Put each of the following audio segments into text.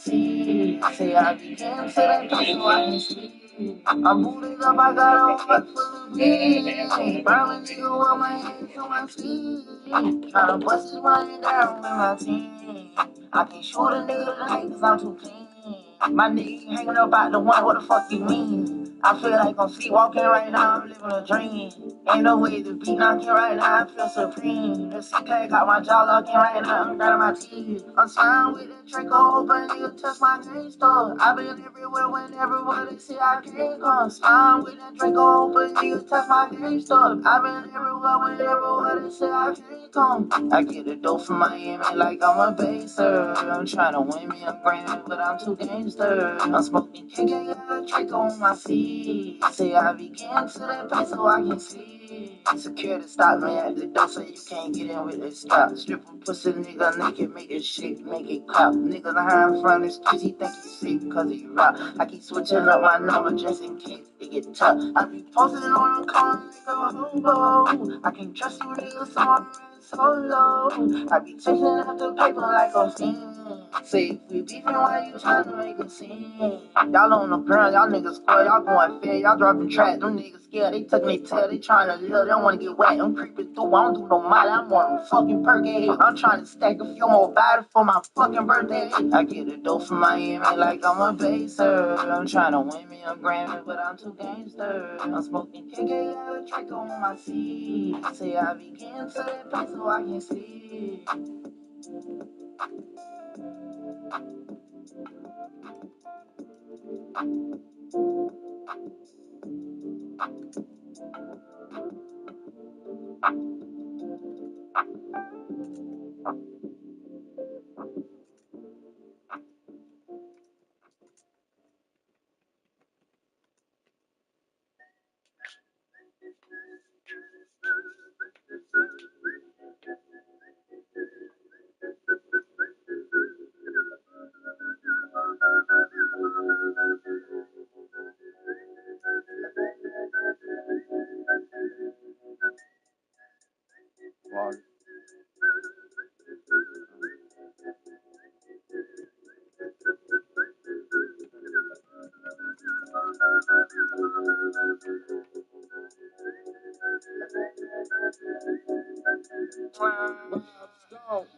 See, say I became to that place so I can sleep. I'm booted up, I got a heart full of beans. Burning nigga with my hands on my feet. Tryna bust his money down with my team. I can't shoot a nigga tonight cause I'm too clean. My nigga hanging up out the one, what the fuck you mean? I feel like I'm sleepwalking right now, I'm living a dream. Ain't no way to be knocking right now, I feel supreme. The C-Clay got my jaw locking right now, I'm grinding my teeth. I'm smiling with that Draco, but nigga touch my game store. I've been everywhere whenever they see I can't come. Smiling with that Draco, but nigga touch my game store. I've been everywhere whenever they say I can't come. I get the dope from Miami like I'm a baser. I'm trying to win me a Grammy, but I'm too gangster. I'm smoking KK, got a Draco on my feet. Say I began to that place so I can see. Security stop me at the door so you can't get in with this stop. Stripper pussy nigga naked, make it shake, make it clap. Niggas hiding from the streets, he think he's safe cause he rap. I keep switching up my number just in case it get tough. I be posting on the corner, nigga, hobo. I can't trust you niggas, so I'm running solo. I be chasing after paper like a fiend. Say if we beefing, why you trying to make a scene? Y'all on the ground, y'all niggas square, y'all going fair, y'all dropping track, them niggas scared, they tucking their tail, they trying to live, they don't wanna get wet, I'm creeping through, I don't do no molly, I'm on fucking perky, I'm trying to stack a few more bodies for my fucking birthday. I get the dope from Miami like I'm a baser, I'm trying to win me a Grammy, but I'm too gangster. I'm smoking KK, got a Draco on my seat. Say I begin to that place so I can sleep.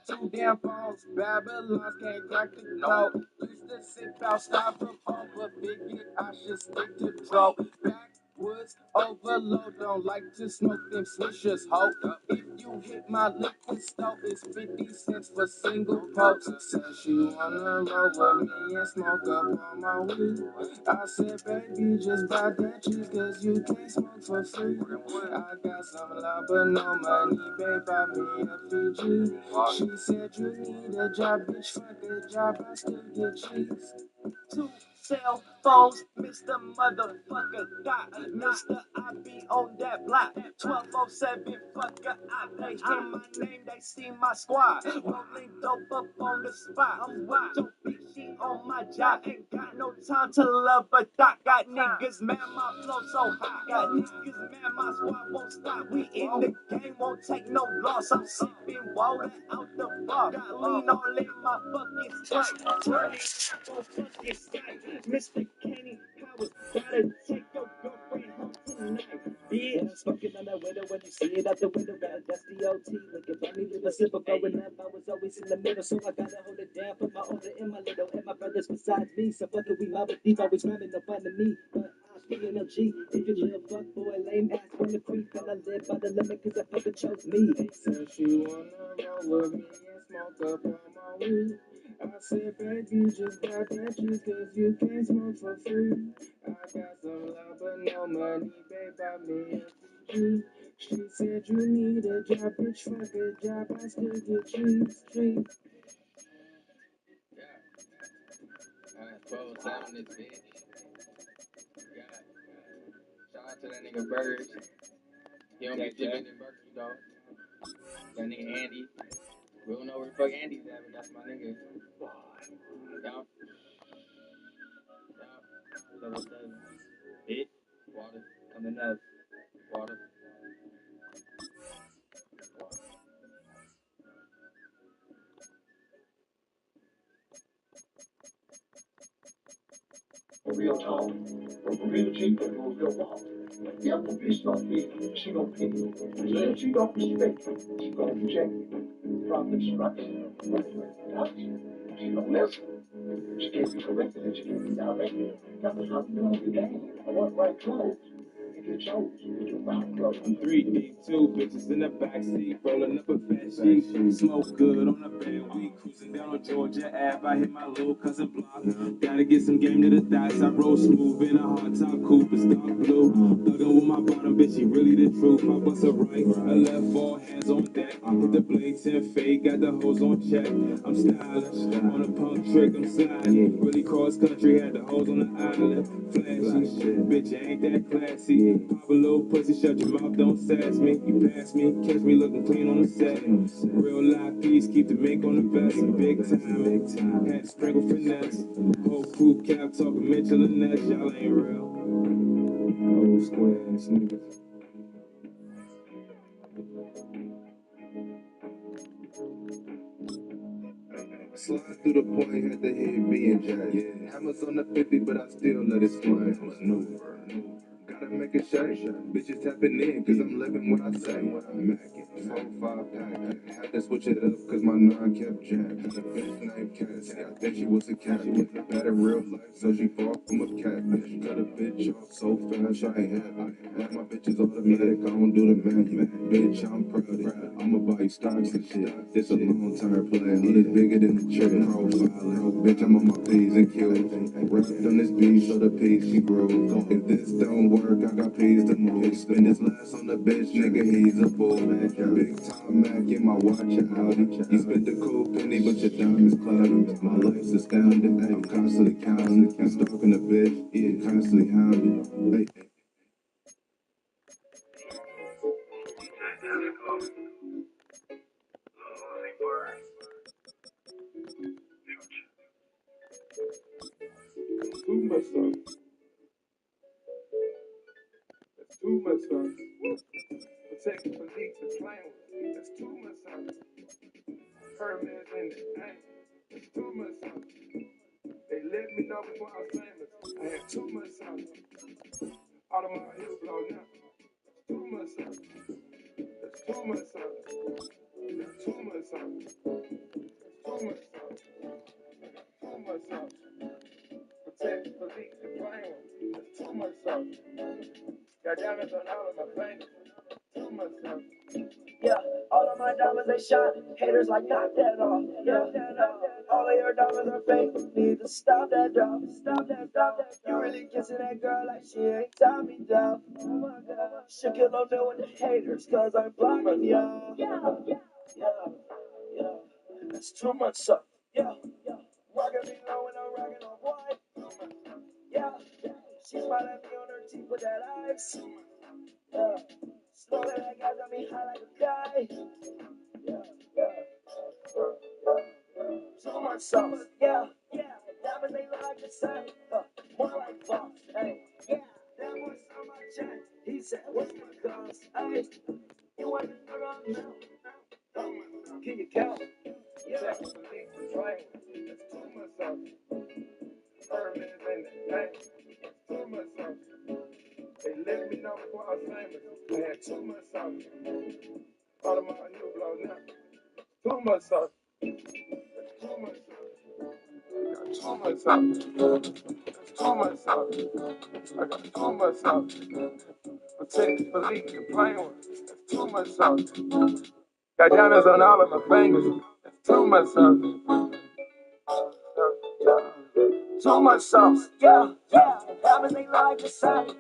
Too damn phones, Babylons can't crack the code. Used to sip out styrofoam, but figured I should stick to dope. Backwoods overload, don't like to smoke them swishers, ho. If you hit my liquor stove, it's 50 cents for single pokes. Said she wanna roll with me and smoke up on my weed. I said, baby, just buy that cheese, cause you can't smoke for free. I got some love but no money, babe, buy me a Fiji. She said you need a job, bitch, fuck a job, I still get cheese. 2 cell phones, Mr. Motherfucker Dot. Mr. I be on that block. 1207, fucker, they hear my name, they see my squad. Rolling dope up on the spot. I'm with your bitch, she on my job. Ain't got no time to love a doc. Got niggas mad, my flow so hot. Got niggas mad, my squad won't stop. We in the game, won't take no loss. I'm sipping water out the bar. Got lean all in my fucking sprite. Turn it up on fucking Skype. Mr. Kenny Powers, gotta take your girlfriend home tonight. Yeah, smoking on that window when you see it out the window. That's the OT. Looking for me with a sip of growing up. I was always in the middle, so I gotta hold it down. Put my older in my little, and my brothers beside me. So fucking we mob deep, always rhyming no fun to me. But I feel no G. If you little fuck boy, lame ass from the creek, and I live by the limit, cause I fucking chose me. So she wanna roll with me and smoke up on my weed. I said, baby, just got that juice, cause you can't smoke for free. I got some love, but no money, babe, buy me a Fiji. She said, you need a job, bitch, fuck a job, I still get cheese. Yeah, 12 time in this bitch. Yeah. Shout out to that nigga Bird. He don't be dipping in Berkeley, dog. That nigga Andy. We don't know where the fuck Andy's at, but that's my nigga. Y'all. Level 7. Hit. Water. Coming up. Water. For real talk. For real cheap and for real walk. If a bitch don't fit, she gon' pick. If she don't respect you, she gon' reject you. From instruction, she don't listen. She can't be corrected and she can't be directed. That was how we doing the game. I want right clothes. If you chose, you do right clothes. I'm 3D, two bitches in the backseat, rolling up a fat sheet. Smoke good on a bad week, cruising down on Georgia Ave. I hit my little cousin block. Gotta get some game to the thighs. I roll smooth in a hard top coupe, it's dark blue. Thuggin' with my bottom bitch, she really the truth. I bust a right, a left, all hands on deck. Hit the blades and fade, got the hose on check. I'm stylish, on a punk trick, I'm sliding. Really cross country, had the hose on the island. Flashy, bitch, ain't that classy. Pop a little pussy, shut your mouth, don't sass me. You pass me, catch me looking clean on the set. Real life peace, keep the mink on the vest. Big time, had to sprinkle finesse. Whole crew cap talking Mitchell and Ness, y'all ain't real. Old square ass niggas. Slide through the point, had to hit me and Jack. Yeah. Hammers on the 50, but I still let it swing. Maneuver. Gotta make a shake. Bitches tapping in, cause I'm living what I say. When I'm macking, 4-5 pack. Had to switch it up, cause my 9 kept jammed. The bitch named Cassie, I think she was a cat. She was bad in real life, so she fought from a cat. Cut a bitch off so fast, I ain't happy. Like my bitch is automatic, I don't do the math. Bitch, I'm proud of it. I'ma buy you stocks and shit. It's a long-term play, hood is bigger than the trick. Profile, bitch, I'm on my P's and Q's. Wrapped on this beat, so the piece she grew. If this don't work, I got P's to move. Spend this last on the bitch, nigga, he's a fool. Big time Mac in my watch and Audi. You spent the cool penny, but your diamonds cloudy. My life's astounding, I'm constantly counting. I'm stalking a bitch, yeah, constantly hounding. Hey. Too much stuff. That's too much stuff. Protecting for leaks and flames. That's too much stuff. Hermes in the tank. That's too much stuff. They let me know before I was famous. I had too much stuff. All of my heels blown up. Too much stuff. That's too much stuff. That's too much stuff. Too much stuff. Too much stuff. Protecting for leaks and flames. That's too much stuff. Got diamonds on all of my fingers. Too much stuff. Yeah, all of my diamonds they shine. Haters like knock that off. Yeah, all of your diamonds are fake. Need to stop that drop. Stop that drop. You really kissing that girl like she ain't tie me down. Oh my God, should kill no new with the haters, cause I'm blocking y'all. Yeah. That's too much stuff. Yeah. Rockin' me low and I'm rockin' on white. Yeah. She smiled at me on her teeth with that ice. Yeah. Slow that guy got me high like a guy. Yeah. Too much sauce. Yeah. Diamonds they look like the sun. More like boss. Hey. Yeah. That boy saw my chat. He said, what's my cost? Hey. You want to know now? Can you count? Yeah. That's too much stuff. Hermes in the tank. Too much stuff. They let me know before I was famous. I had too much stuff. All of my heels blown up. Too much stuff. Too much stuff. Too much stuff. Too much stuff. I got too much stuff. Protect, believe, and playing with. That's too much stuff. Got diamonds on all of my fingers. That's too much stuff. Too much sauce, yeah. Diamonds they like the sun,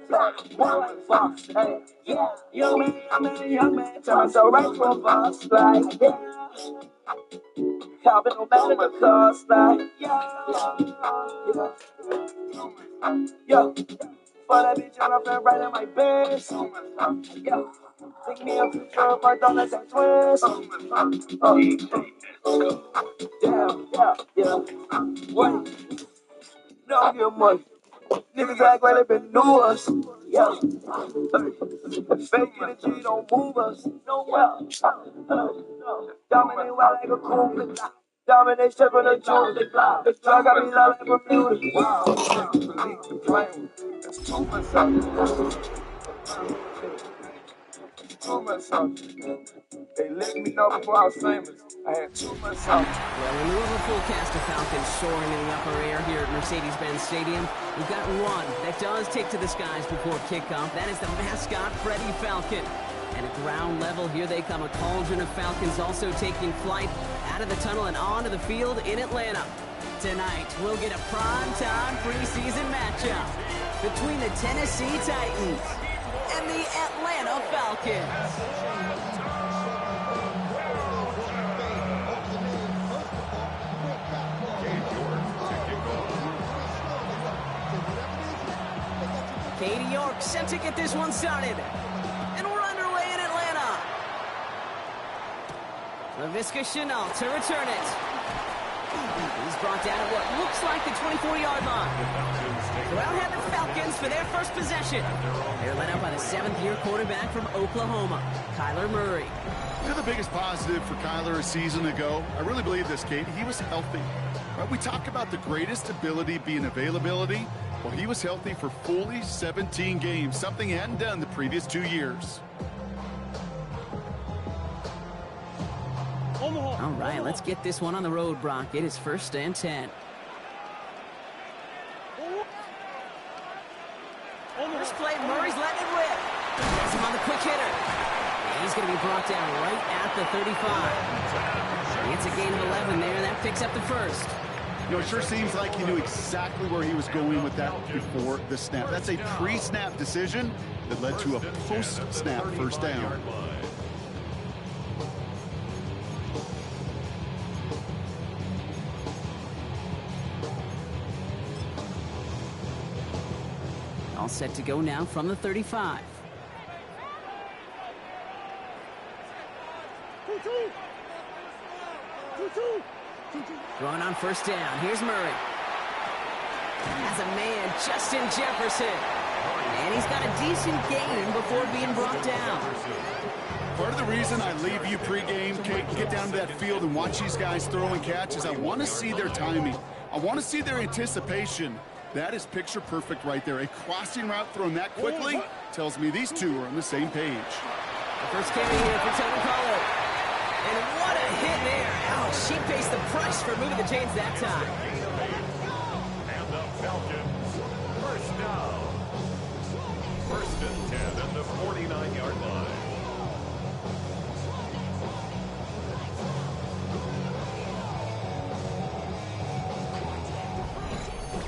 more like fox, hey, yeah. Young man, turn myself right to a boss, like, yeah. Copping no matter the cost, like, yeah. For that bitch on her right in my bed, yeah. Think me a future of my dollars and twist, yeah. Wait, no get money. Niggas act like they been knew us. Yeah. Fake energy don't move us. No well. Dominate white like a cool. Domination from the jewels. The drug got me love like Bermuda. Wow, beneath the flame. That's too much something. Too much something. They let me know before I was famous. I had too much something. Well, when you have a full cast of Falcons soaring in the upper air here at Mercedes-Benz Stadium, we've got one that does take to the skies before kickoff. That is the mascot, Freddie Falcon. And at ground level, here they come. A cauldron of Falcons also taking flight out of the tunnel and onto the field in Atlanta. Tonight, we'll get a prime-time preseason matchup between the Tennessee Titans and the Atlanta Falcons. Katie York set to get this one started. And we're underway in Atlanta. LaVisca Chenault to return it. He's brought down at what looks like the 24-yard line. So out have the Falcons for their first possession. They're led up by the 7th-year quarterback from Oklahoma, Kyler Murray. You know the biggest positive for Kyler a season ago? I really believe this, Kate. He was healthy. Right? We talk about the greatest ability being availability. Well, he was healthy for fully 17 games, something he hadn't done the previous 2 years. All right, let's get this one on the road, Brock. It is 1st and 10. First play, Murray's letting it rip. Gets him on the quick hitter. And he's going to be brought down right at the 35. It's a gain of 11 there, and that picks up the first. You know, it sure seems like he knew exactly where he was going with that before the snap. That's a pre-snap decision that led to a post-snap first down. All set to go now from the 35. Throwing on first down. Here's Murray. Has a man, Justin Jefferson. And he's got a decent gain before being brought down. Part of the reason I leave you pregame, Kate, and get down to that field and watch these guys throw and catch is I want to see their timing. I want to see their anticipation. That is picture perfect right there. A crossing route thrown that quickly tells me these two are on the same page. The first carry here for Tony Pollard. And what a hit there. Ouch, she faced the price for moving the chains that time. And the Falcons, first down. 1st and 10 at the 49-yard line.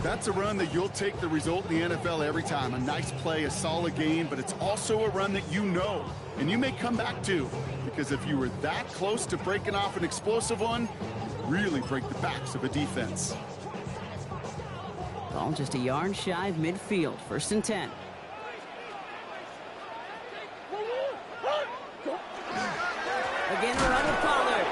That's a run that you'll take the result in the NFL every time. A nice play, a solid gain, but it's also a run that you know, and you may come back to. Because if you were that close to breaking off an explosive one, you really break the backs of a defense. Ball just a yard shy of midfield. 1st and 10. Again, we're on with Pollard.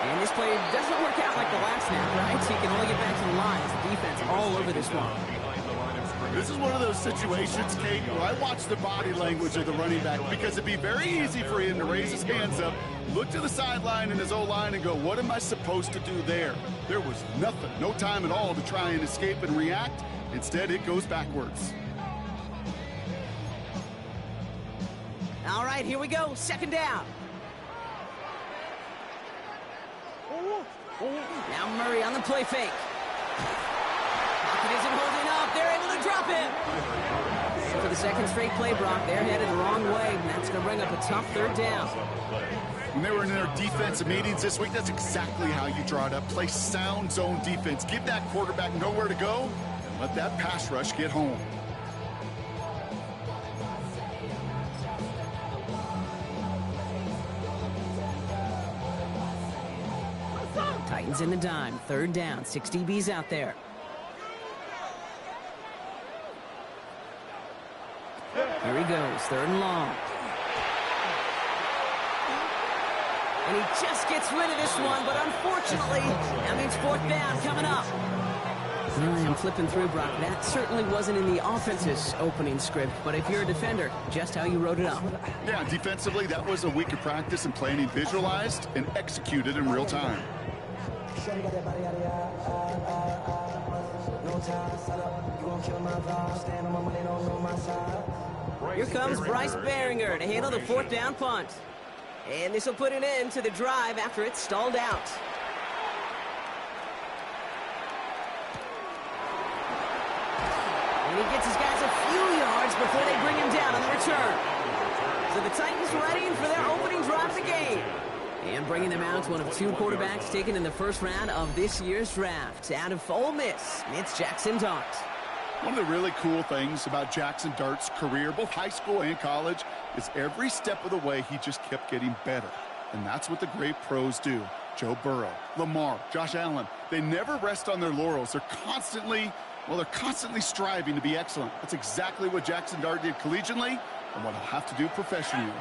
And this play doesn't work out like the last snap, right? So he can only get back to the line. The defense all over this one. This is one of those situations, Kate, where I watch the body language of the running back because it'd be very easy for him to raise his hands up, look to the sideline in his O-line and go, what am I supposed to do there? There was nothing, no time at all to try and escape and react. Instead, it goes backwards. All right, here we go. 2nd down. Now Murray on the play fake. Pocket isn't holding up. They're able to drop him. And for the 2nd straight play, Brock, they're headed the wrong way, and that's going to bring up a tough 3rd down. When they were in their defensive meetings this week, that's exactly how you draw it up. Play sound zone defense. Give that quarterback nowhere to go, and let that pass rush get home. Titans in the dime. 3rd down. 6 DBs out there. Here he goes. 3rd and long. And he just gets rid of this one, but unfortunately, that means 4th down coming up. Well, I'm flipping through, Brock. That certainly wasn't in the offense's opening script, but if you're a defender, just how you wrote it up. Yeah, defensively, that was a week of practice and planning visualized and executed in real time. Here comes Bryce Behringer to handle the 4th down punt. And this will put an end to the drive after it's stalled out. And he gets his guys a few yards before they bring him down on the return. So the Titans ready for their opening drive of the game. And bringing them out, one of 2 quarterbacks taken in the first round of this year's draft. Out of Ole Miss, it's Jackson Dart. One of the really cool things about Jackson Dart's career, both high school and college, is every step of the way he just kept getting better. And that's what the great pros do. Joe Burrow, Lamar, Josh Allen, they never rest on their laurels. They're constantly striving to be excellent. That's exactly what Jackson Dart did collegiately and what he'll have to do professionally.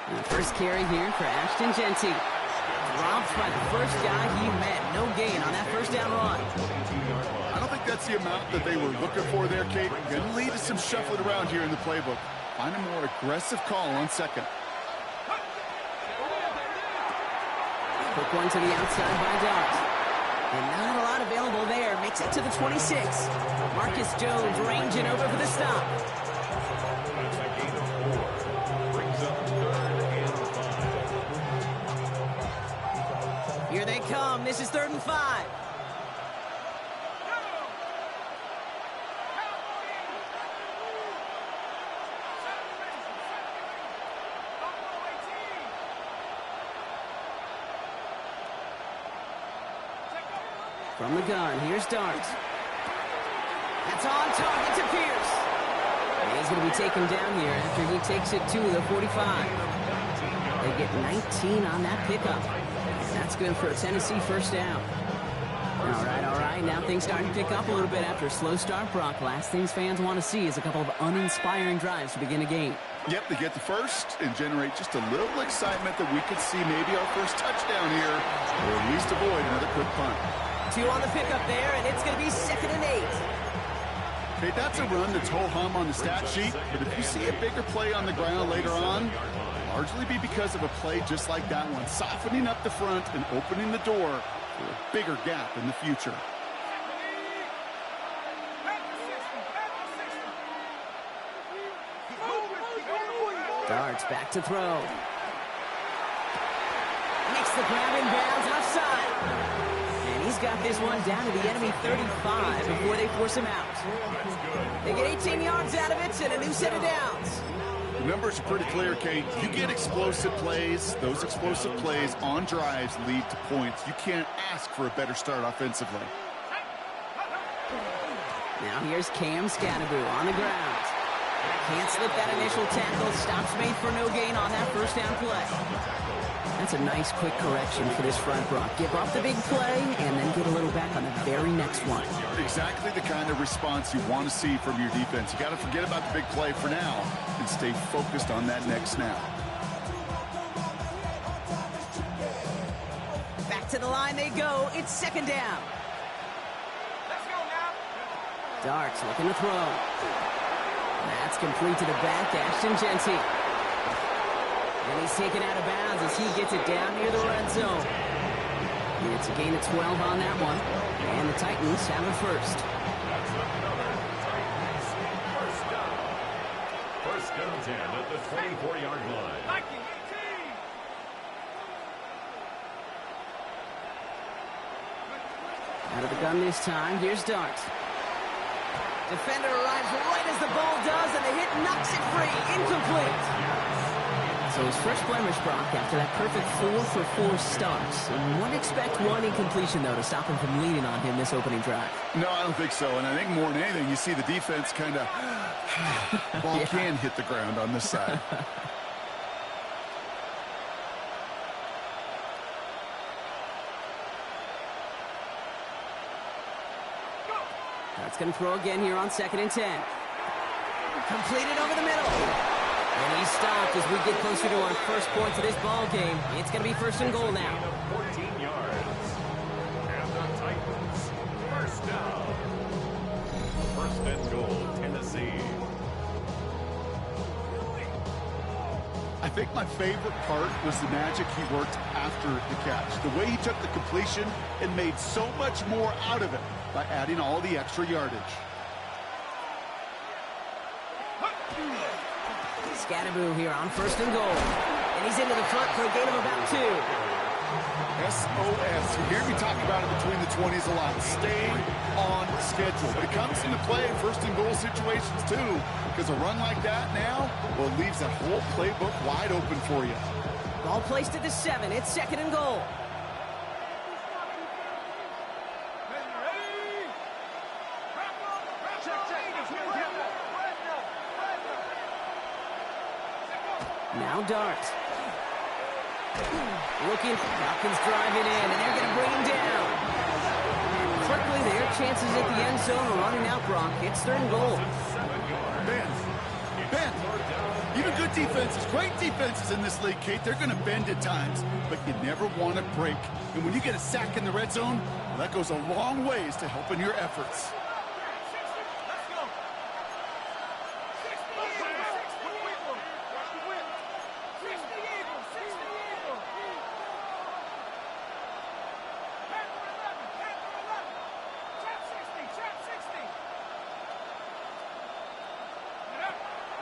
The first carry here for Ashton Genty. Dropped by the first guy he met. No gain on that first down run. I don't think that's the amount that they were looking for there, Kate. Going to lead to some shuffling around here in the playbook. Find a more aggressive call on second. Quick one to the outside by Dart. And not a lot available there. Makes it to the 26. Marcus Jones ranging over for the stop. Here they come. This is 3rd and 5. From the gun, here's Dart. That's on target to Pierce. And he's going to be taken down here after he takes it to the 45. They get 19 on that pickup. That's good for a Tennessee first down. All right. Now things starting to pick up a little bit after a slow start, Brock. Last things fans want to see is a couple of uninspiring drives to begin a game. Yep, they get the first and generate just a little excitement that we could see maybe our first touchdown here, or at least avoid another quick punt. 2 on the pickup there, and it's going to be 2nd and 8. Okay, that's a run that's ho-hum on the stat sheet, but if you see a bigger play on the ground later on, it'll largely be because of a play just like that one, softening up the front and opening the door for a bigger gap in the future. Darts back to throw. Makes the grab in bounds left side. And he's got this one down to the enemy 35 before they force him out. They get 18 yards out of it and a new set of downs. The numbers are pretty clear, Kate. You get explosive plays. Those explosive plays on drives lead to points. You can't ask for a better start offensively. Now here's Cam Scadaboo on the ground. Can't slip that initial tackle. Stops made for no gain on that first down play. That's a nice quick correction for this front, Brock. Give up the big play and then get a little back on the very next one. Exactly the kind of response you want to see from your defense. You got to forget about the big play for now and stay focused on that next snap. Back to the line they go. It's 2nd down. Let's go now. Darts looking to throw. That's complete to the back, Ashton Genty. And he's taken out of bounds as he gets it down near the red zone. And it's a gain of 12 on that one. And the Titans have a first. That's another Titans first down. First down 10 at the 24-yard line. Out of the gun this time, here's Dart. Defender arrives right as the ball does, and the hit knocks it free. Incomplete. So his first blemish, Brock, after that perfect 4-for-4 start. And wouldn't expect one incompletion, though, to stop him from leaning on him this opening drive. No, I don't think so. And I think more than anything, you see the defense kind of ball can hit the ground on this side. That's going to throw again here on 2nd and 10. Completed over the middle. And he's stopped as we get closer to our first points of this ball game. It's going to be 1st and goal now. 14 yards. And the Titans first down. 1st and goal, Tennessee. I I think my favorite part was the magic he worked after the catch. The way he took the completion and made so much more out of it by adding all the extra yardage. Scatterboo here on 1st and goal. And he's into the front for a gain of about 2. SOS. You hear me talk about it between the 20s a lot. Stay on schedule. But it comes into play in 1st and goal situations too. Because a run like that now, well, it leaves that whole playbook wide open for you. Ball placed at the 7. It's 2nd and goal. Now Dart. Looking, Falcons driving in, and they're going to bring him down. Quickly, their chances at the end zone are running out, Brock. It's 3rd and goal. Ben, even good defenses, great defenses in this league, Kate, they're going to bend at times, but you never want to break. And when you get a sack in the red zone, well, that goes a long ways to helping your efforts.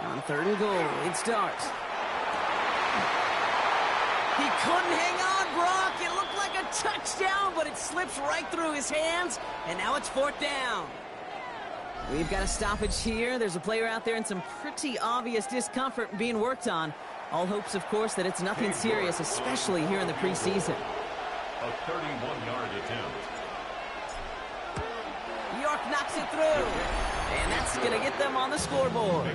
On 3rd and goal, it starts. He couldn't hang on, Brock. It looked like a touchdown, but it slips right through his hands, and now it's 4th down. We've got a stoppage here. There's a player out there in some pretty obvious discomfort being worked on. All hopes, of course, that it's nothing serious, especially here in the preseason. A 31-yard attempt. York knocks it through. And that's going to get them on the scoreboard.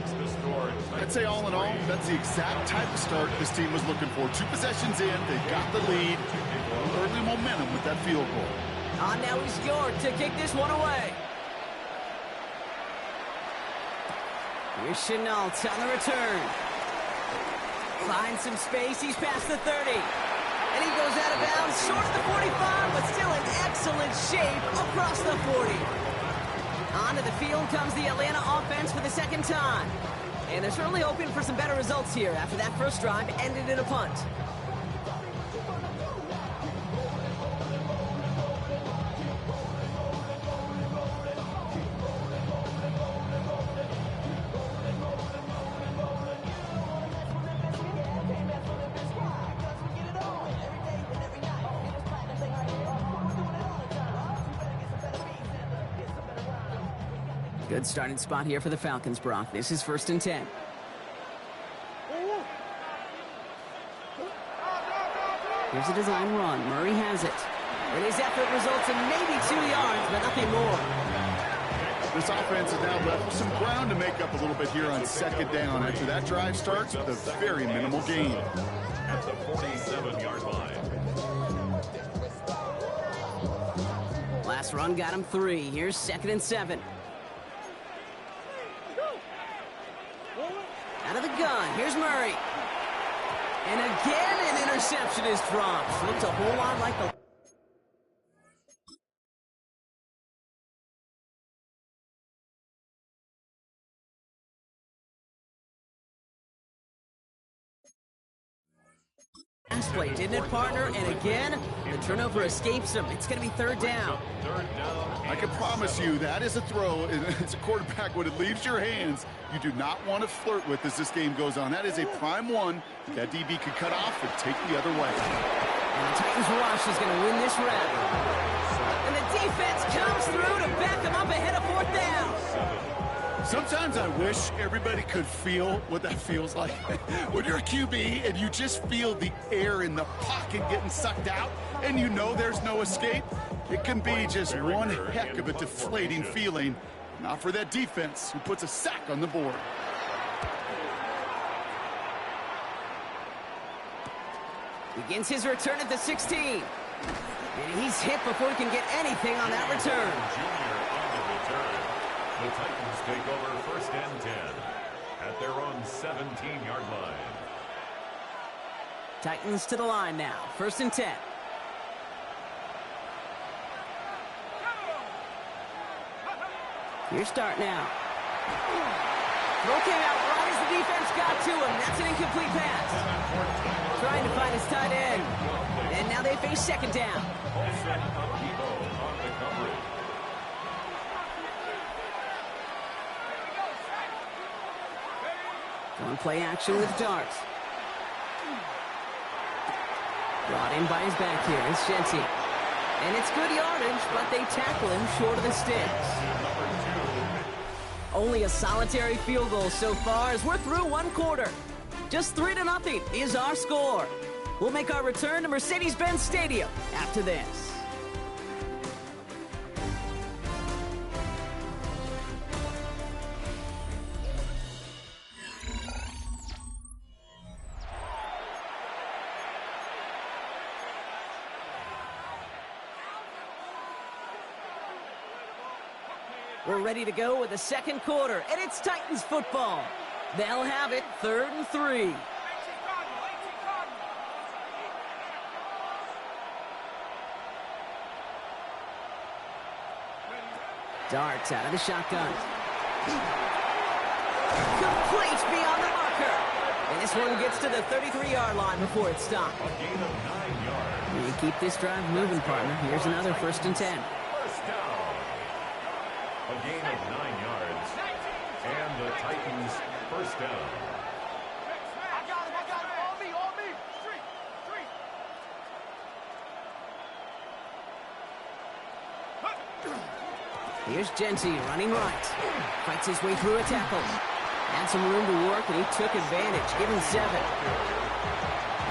I'd say all in all, that's the exact type of start this team was looking for. 2 possessions in, they got the lead. Early momentum with that field goal. On now is York to kick this one away. Here's Chenault on the return. Finds some space, he's past the 30. And he goes out of bounds, short of the 45, but still in excellent shape across the 40. Onto the field comes the Atlanta offense for the 2nd time. And they're certainly hoping for some better results here after that first drive ended in a punt. Good starting spot here for the Falcons, Brock. This is 1st and 10. Here's a design run. Murray has it. And his effort results in maybe 2 yards, but nothing more. This offense has now left some ground to make up a little bit here on 2nd down after that drive starts with a very minimal gain. At the 47-yard line. Last run got him 3. Here's 2nd and 7. Out of the gun, here's Murray. And again, an interception is dropped. Looked a whole lot like the... last play, didn't it, partner? And again, the turnover escapes him. It's going to be 3rd down. I can promise you that is a throw. As a quarterback, when it leaves your hands, you do not want to flirt with as this game goes on. That is a prime one that DB could cut off and take the other way. And the Titans rush is going to win this round. And the defense comes through to back them up ahead of 4th down. Sometimes I wish everybody could feel what that feels like. When you're a QB and you just feel the air in the pocket getting sucked out and you know there's no escape, it can be just one heck of a deflating feeling. Not for that defense who puts a sack on the board. Begins his return at the 16. And he's hit before he can get anything on that return. Junior on the return. The Titans take over 1st and 10 at their own 17-yard line. Titans to the line now. 1st and 10. Your start now. Throw came out right as the defense got to him. That's an incomplete pass. Trying to find his tight end. And now they face second down. One play action with darts. Brought in by his back here. It's Shenty. And it's good yardage, but they tackle him short of the sticks. Only a solitary field goal so far as we're through one quarter. Just 3-0 is our score. We'll make our return to Mercedes-Benz Stadium after this. We're ready to go with the second quarter, and it's Titans football. They'll have it 3rd and 3. Darts out of the shotgun. Complete beyond the marker. And this one gets to the 33-yard line before it's stopped. A gain of 9 yards. You keep this drive moving, partner. Here's another 1st and 10. First down. A gain of 9 yards. And the Titans first down. I got him. On me. Street. Here's Genty running right. Fights his way through a tackle. Had some room to work, and he took advantage. Give him 7.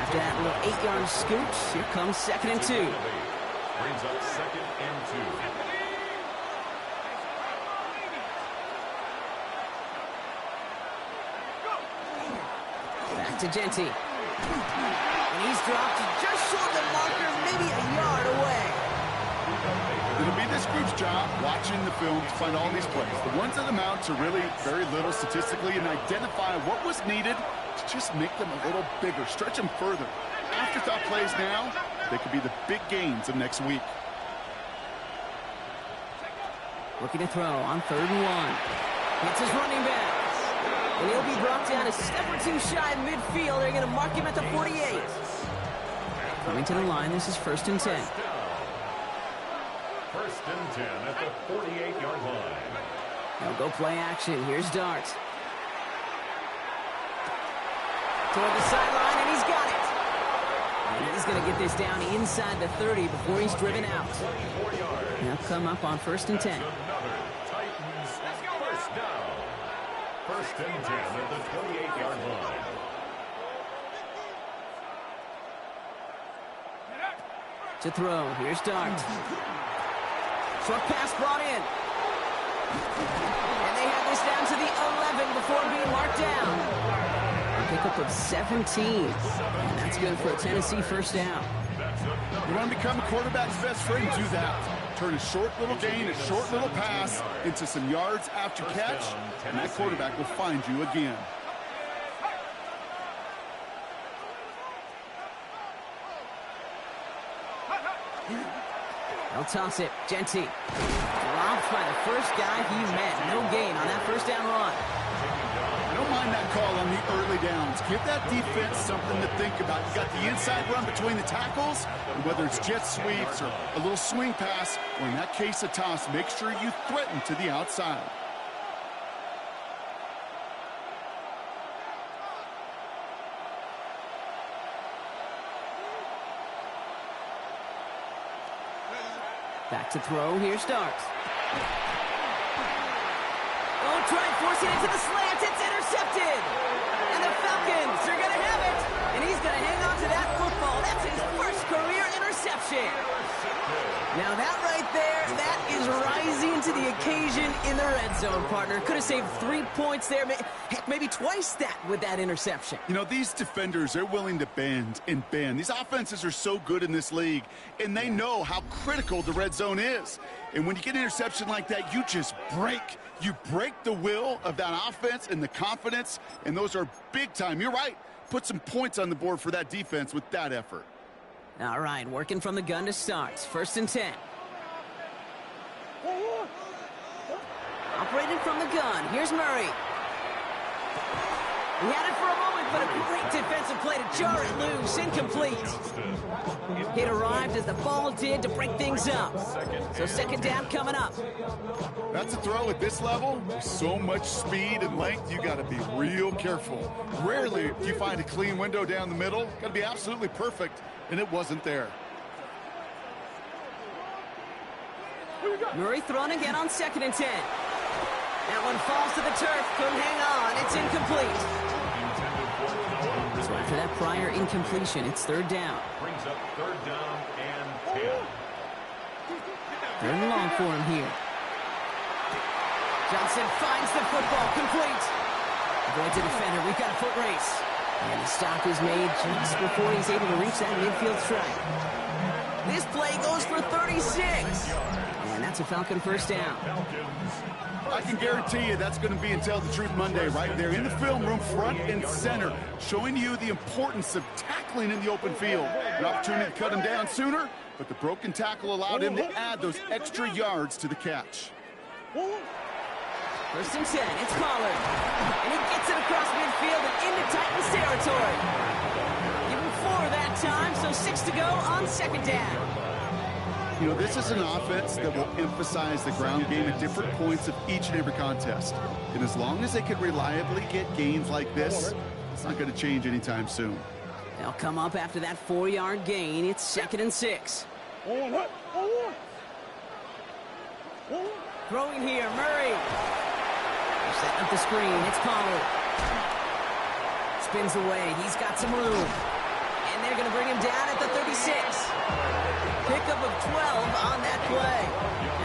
After that little 8-yard scooch, here comes 2nd and 2. Brings up 2nd and 2. Back to Genty. And he's dropped just short of the marker, maybe a yard away. It'll be this group's job watching the film to find all these plays. The ones that amount to really very little statistically and identify what was needed to just make them a little bigger, stretch them further. Afterthought plays now, they could be the big gains of next week. Looking to throw on 3rd and 1. Hits his running back. And he'll be brought down a step or two shy of midfield. They're going to mark him at the 48. Coming to the line, this is 1st and 10. 1st and 10 at the 48-yard line. They'll go play action. Here's Dart. Toward the sideline, and he's got it. And he's going to get this down inside the 30 before he's driven out. They'll come up on 1st and 10. Another Titans first down. 1st and 10 at the 28-yard line. To throw, here's Dart. Short pass brought in. And they have this down to the 11 before being marked down. A pickup of 17. And that's good for a Tennessee first down. You want to become a quarterback's best friend, do that. Turn a short little gain, a short little pass into some yards after catch, and that quarterback will find you again. They'll toss it. Genty. Dropped by the first guy he met. No gain on that first down run. I don't mind that call on the early downs. Give that defense something to think about. You got the inside run between the tackles, and whether it's jet sweeps or a little swing pass, or in that case a toss, make sure you threaten to the outside. Back to throw. Here's Starks. Oh, try forcing it to the slant. It's intercepted. And the Falcons are going to have it. And he's going to hang on to that football. That's his first career interception. Now that right there, that is rising to the occasion in the red zone, partner. Could have saved 3 points there. Heck, maybe twice that with that interception. You know, these defenders, they're willing to bend and bend. These offenses are so good in this league, and they know how critical the red zone is. And when you get an interception like that, you just break. You break the will of that offense and the confidence, and those are big time. You're right. Put some points on the board for that defense with that effort. All right, working from the gun to start. 1st and 10. Operating from the gun. Here's Murray. He had it for a moment, but a great defensive play to jar it loose. Incomplete. It arrived as the ball did to break things up. So second down coming up. That's a throw at this level. So much speed and length, you got to be real careful. Rarely do you find a clean window down the middle. Got to be absolutely perfect, and it wasn't there. Murray thrown again on 2nd and 10. That one falls to the turf. Couldn't hang on. It's incomplete. So after that prior incompletion, it's 3rd down. Brings up 3rd down and 10. 3rd and long for him here. Johnson finds the football. Complete. Avoids a defender. We've got a foot race. And the stop is made just before he's able to reach that midfield strike. This play goes for 36. And that's a Falcon 1st down. I can guarantee you that's going to be in Tell the Truth Monday right there in the film room, front and center, showing you the importance of tackling in the open field. An opportunity to cut him down sooner, but the broken tackle allowed him to add those extra yards to the catch. 1st and 10, it's Pollard. And he gets it across midfield and into Titans territory. Give him 4 that time, so 6 to go on 2nd down. You know, this is an offense that will emphasize the ground game at different points of each and every contest. And as long as they can reliably get gains like this, it's not going to change anytime soon. They'll come up after that 4-yard gain. It's 2nd and 6. Throwing here, Murray. They're setting up the screen. It's Pollard. Spins away. He's got some room. And they're going to bring him down at the 36. Pickup of 12 on that play.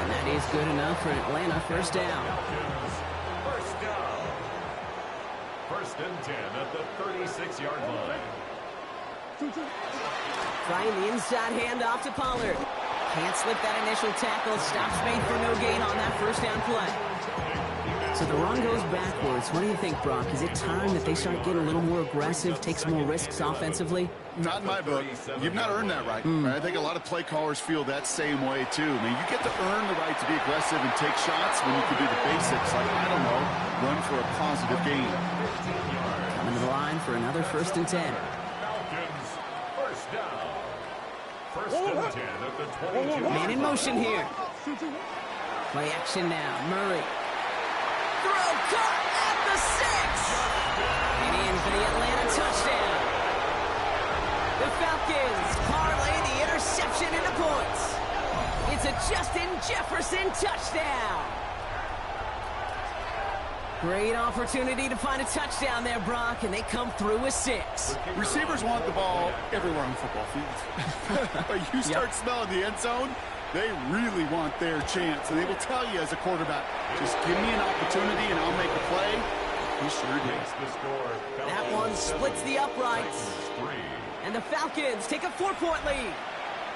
And that is good enough for an Atlanta 1st down. 1st down. 1st and 10 at the 36-yard line. Trying the inside handoff to Pollard. Can't slip that initial tackle. Stops made for no gain on that 1st down play. So the run goes backwards. What do you think, Brock? Is it time that they start getting a little more aggressive, take some more risks offensively? Not in my book. You've not earned that right. I think a lot of play callers feel that same way, too. I mean, you get to earn the right to be aggressive and take shots when you can do the basics, like, I don't know, run for a positive gain. Coming to the line for another 1st and 10. Falcons, 1st down. 1st and 10 at the 22. Man in motion here. Play action now. Murray. Throw caught at the 6. And in for the Atlanta touchdown. The Falcons parlay the interception into points. It's a Justin Jefferson touchdown. Great opportunity to find a touchdown there, Brock, and they come through with 6. Receivers want the ball everywhere on football fields. But you start smelling the end zone, they really want their chance. And they will tell you as a quarterback, just give me an opportunity and I'll make a play. He sure did. That one splits the uprights. And the Falcons take a 4-point lead.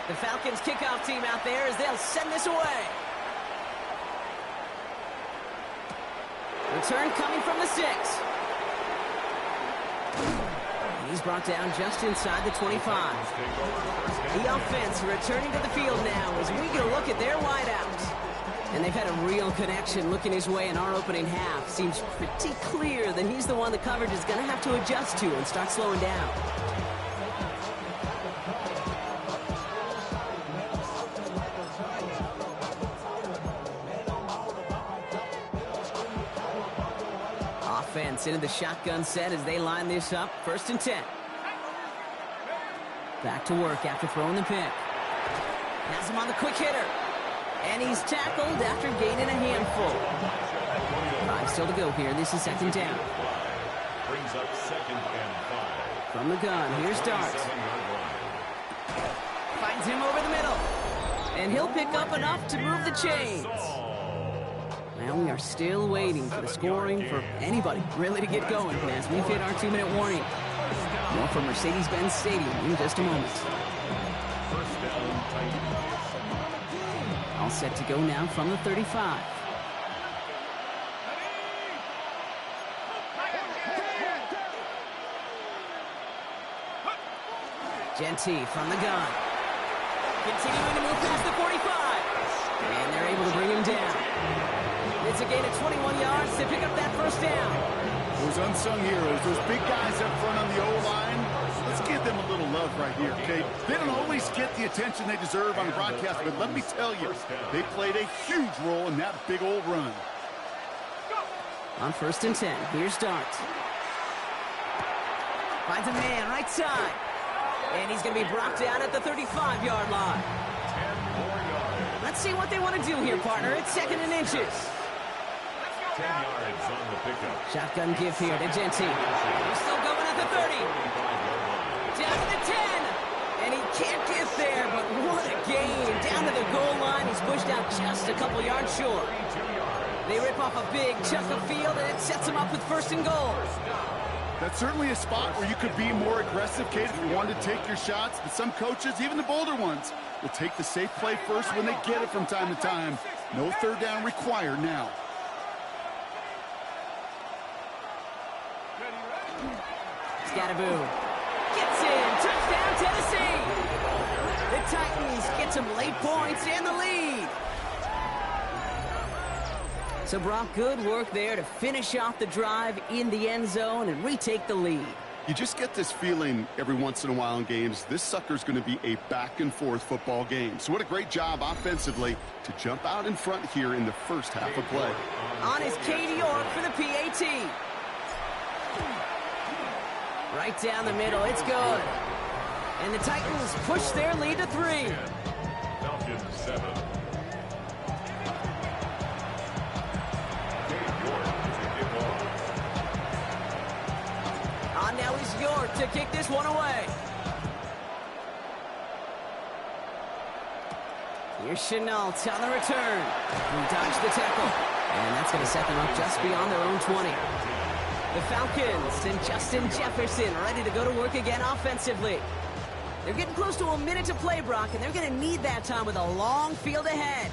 The Falcons kickoff team out there as they'll send this away. Return coming from the 6. And he's brought down just inside the 25. The offense returning to the field now as we get a look at their wideouts. And they've had a real connection looking his way in our opening half. Seems pretty clear that he's the one the coverage is going to have to adjust to and start slowing down. Offense into the shotgun set as they line this up. 1st and 10. Back to work after throwing the pick. Has him on the quick hitter. And he's tackled after gaining a handful. 5 still to go here. This is 2nd down. Brings up 2nd and 5. From the gun, here's Darts. Finds him over the middle. And he'll pick up enough to move the chains. Well, we are still waiting for the scoring for anybody really to get going as we've hit our 2-minute warning. More from Mercedes-Benz Stadium in just a moment. All set to go now from the 35. Genty from the gun. Continuing to move past the 45. And they're able to bring him down. It's a gain of 21 yards to pick up that 1st down. Those unsung heroes, those big guys up front on the O-line, let's give them a little love right here, okay? They don't always get the attention they deserve on the broadcast, but let me tell you, they played a huge role in that big old run. On 1st and 10, here's Dart. Finds a man, right side. And he's going to be brought down at the 35-yard line. Let's see what they want to do here, partner. It's 2nd and inches. 10 yards on the pickup. Shotgun give here to Genti. He's still going at the 30. Down to the 10. And he can't get there, but what a gain. Down to the goal line. He's pushed out just a couple yards short. They rip off a big chunk of field, and it sets him up with 1st and goal. That's certainly a spot where you could be more aggressive, Kate, if you wanted to take your shots. But some coaches, even the bolder ones, will take the safe play first when they get it from time to time. No 3rd down required now. Scattaboo gets in. Touchdown, Tennessee. The Titans get some late points and the lead. So, Brock, good work there to finish off the drive in the end zone and retake the lead. You just get this feeling every once in a while in games, this sucker's going to be a back-and-forth football game. So what a great job offensively to jump out in front here in the first half of play. On is Katie York for the PAT. Right down the middle, it's good. And the Titans push their lead to 3. Falcons 7. On now is York to kick this one away. Here's Chenault on the return. He dodged the tackle. And that's going to set them up just beyond their own 20. The Falcons and Justin Jefferson ready to go to work again offensively. They're getting close to a minute to play, Brock, and they're going to need that time with a long field ahead.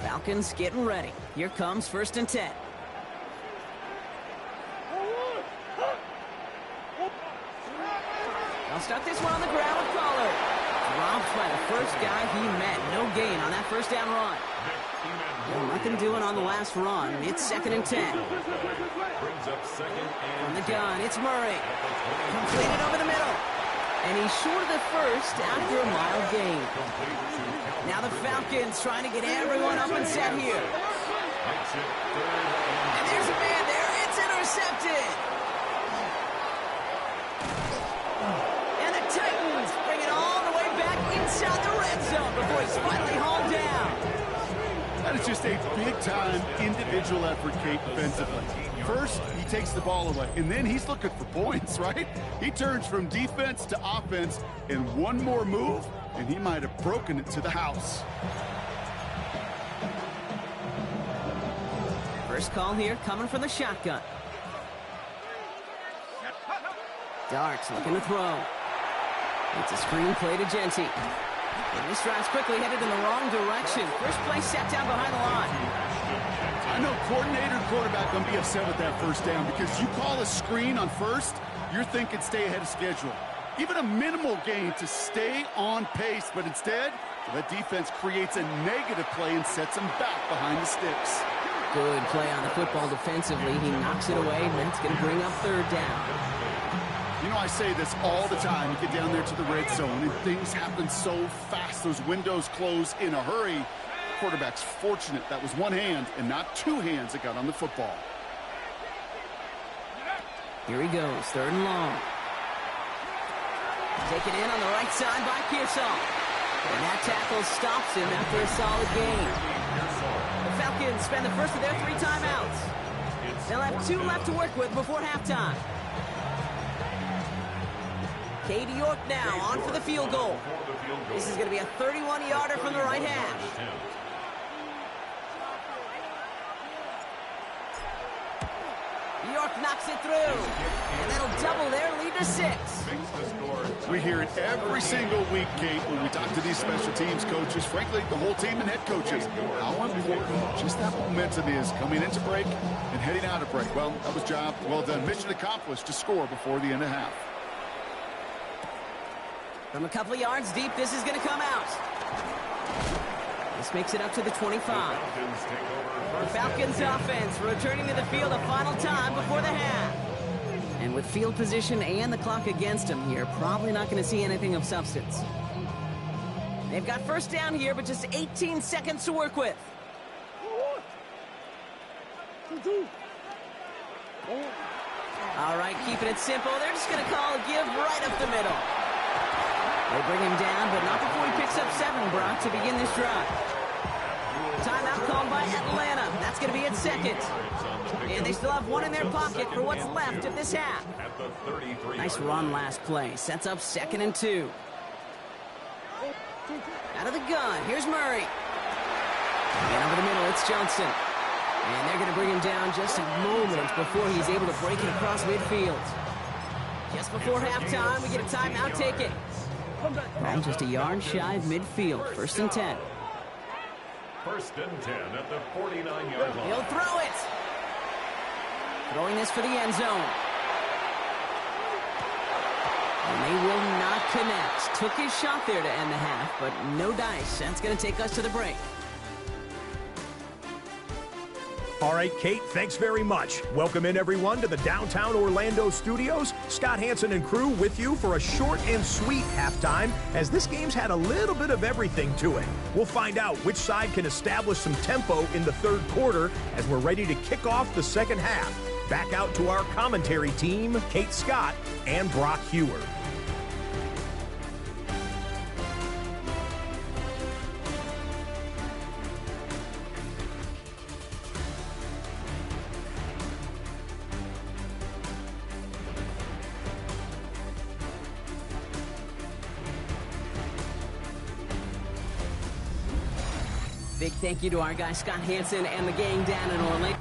Falcons getting ready. Here comes 1st and 10. They'll start this one on the ground with Collar. Dropped by the first guy he met. No gain on that 1st down run. Well, nothing doing on the last run. It's 2nd and 10. From the gun, it's Murray. Completed over the middle. And he's short of the 1st after a mild gain. Now the Falcons trying to get everyone up and set here. And there's a man there. It's intercepted. And the Titans bring it all the way back inside the red zone before he's finally hauled down. That is just a big-time individual effort, Kate, defensively. First, he takes the ball away, and then he's looking for points, right? He turns from defense to offense, and one more move, and he might have broken it to the house. First call here coming from the shotgun. Darts looking to throw. It's a screen play to Genti. And this drive's quickly headed in the wrong direction. First play set down behind the line. I know coordinator and quarterback going to be upset with that 1st down because you call a screen on 1st, you're thinking stay ahead of schedule. Even a minimal gain to stay on pace, but instead, that defense creates a negative play and sets them back behind the sticks. Good play on the football defensively. He knocks it away, and that's going to bring up 3rd down. You know, I say this all the time. You get down there to the red zone, and things happen so fast. Those windows close in a hurry. Quarterback's fortunate that was one hand and not 2 hands that got on the football. Here he goes, 3rd and long. Taken in on the right side by Pearsall. And that tackle stops him after a solid gain. The Falcons spend the first of their 3 timeouts. They'll have 2 left to work with before halftime. Katie York now on for the field goal. This is going to be a 31-yarder from the right hash. York knocks it through, and that'll double their lead to 6. We hear it every single week, Kate, when we talk to these special teams coaches, frankly, the whole team and head coaches, how important just that momentum is coming into break and heading out of break. Well, that was job well done. Mission accomplished to score before the end of half. From a couple of yards deep, this is going to come out. This makes it up to the 25. Falcons take over The first Falcons and 10. offense returning to the field a final time before the half. And with field position and the clock against them here, probably not going to see anything of substance. They've got first down here, but just 18 seconds to work with. All right, keeping it simple. They're just going to call a give right up the middle. They bring him down, but not before he picks up 7, Brock, to begin this drive. Timeout called by Atlanta. That's going to be at second. And they still have 1 in their pocket for what's left of this half. At the 33. Nice run last play. Sets up 2nd and 2. Out of the gun. Here's Murray. And over the middle, it's Johnson. And they're going to bring him down just a moment before he's able to break it across midfield. Just before halftime, we get a timeout taken. Ball just a yard shy of midfield. 1st and 10. 1st and 10 at the 49-yard line. He'll throw it. Throwing this for the end zone. And they will not connect. Took his shot there to end the half, but no dice. That's going to take us to the break. All right, Kate, thanks very much. Welcome in, everyone, to the downtown Orlando studios. Scott Hansen and crew with you for a short and sweet halftime, as this game's had a little bit of everything to it. We'll find out which side can establish some tempo in the 3rd quarter as we're ready to kick off the 2nd half. Back out to our commentary team, Kate Scott and Brock Hewer. Big thank you to our guy Scott Hansen and the gang down in Orlando.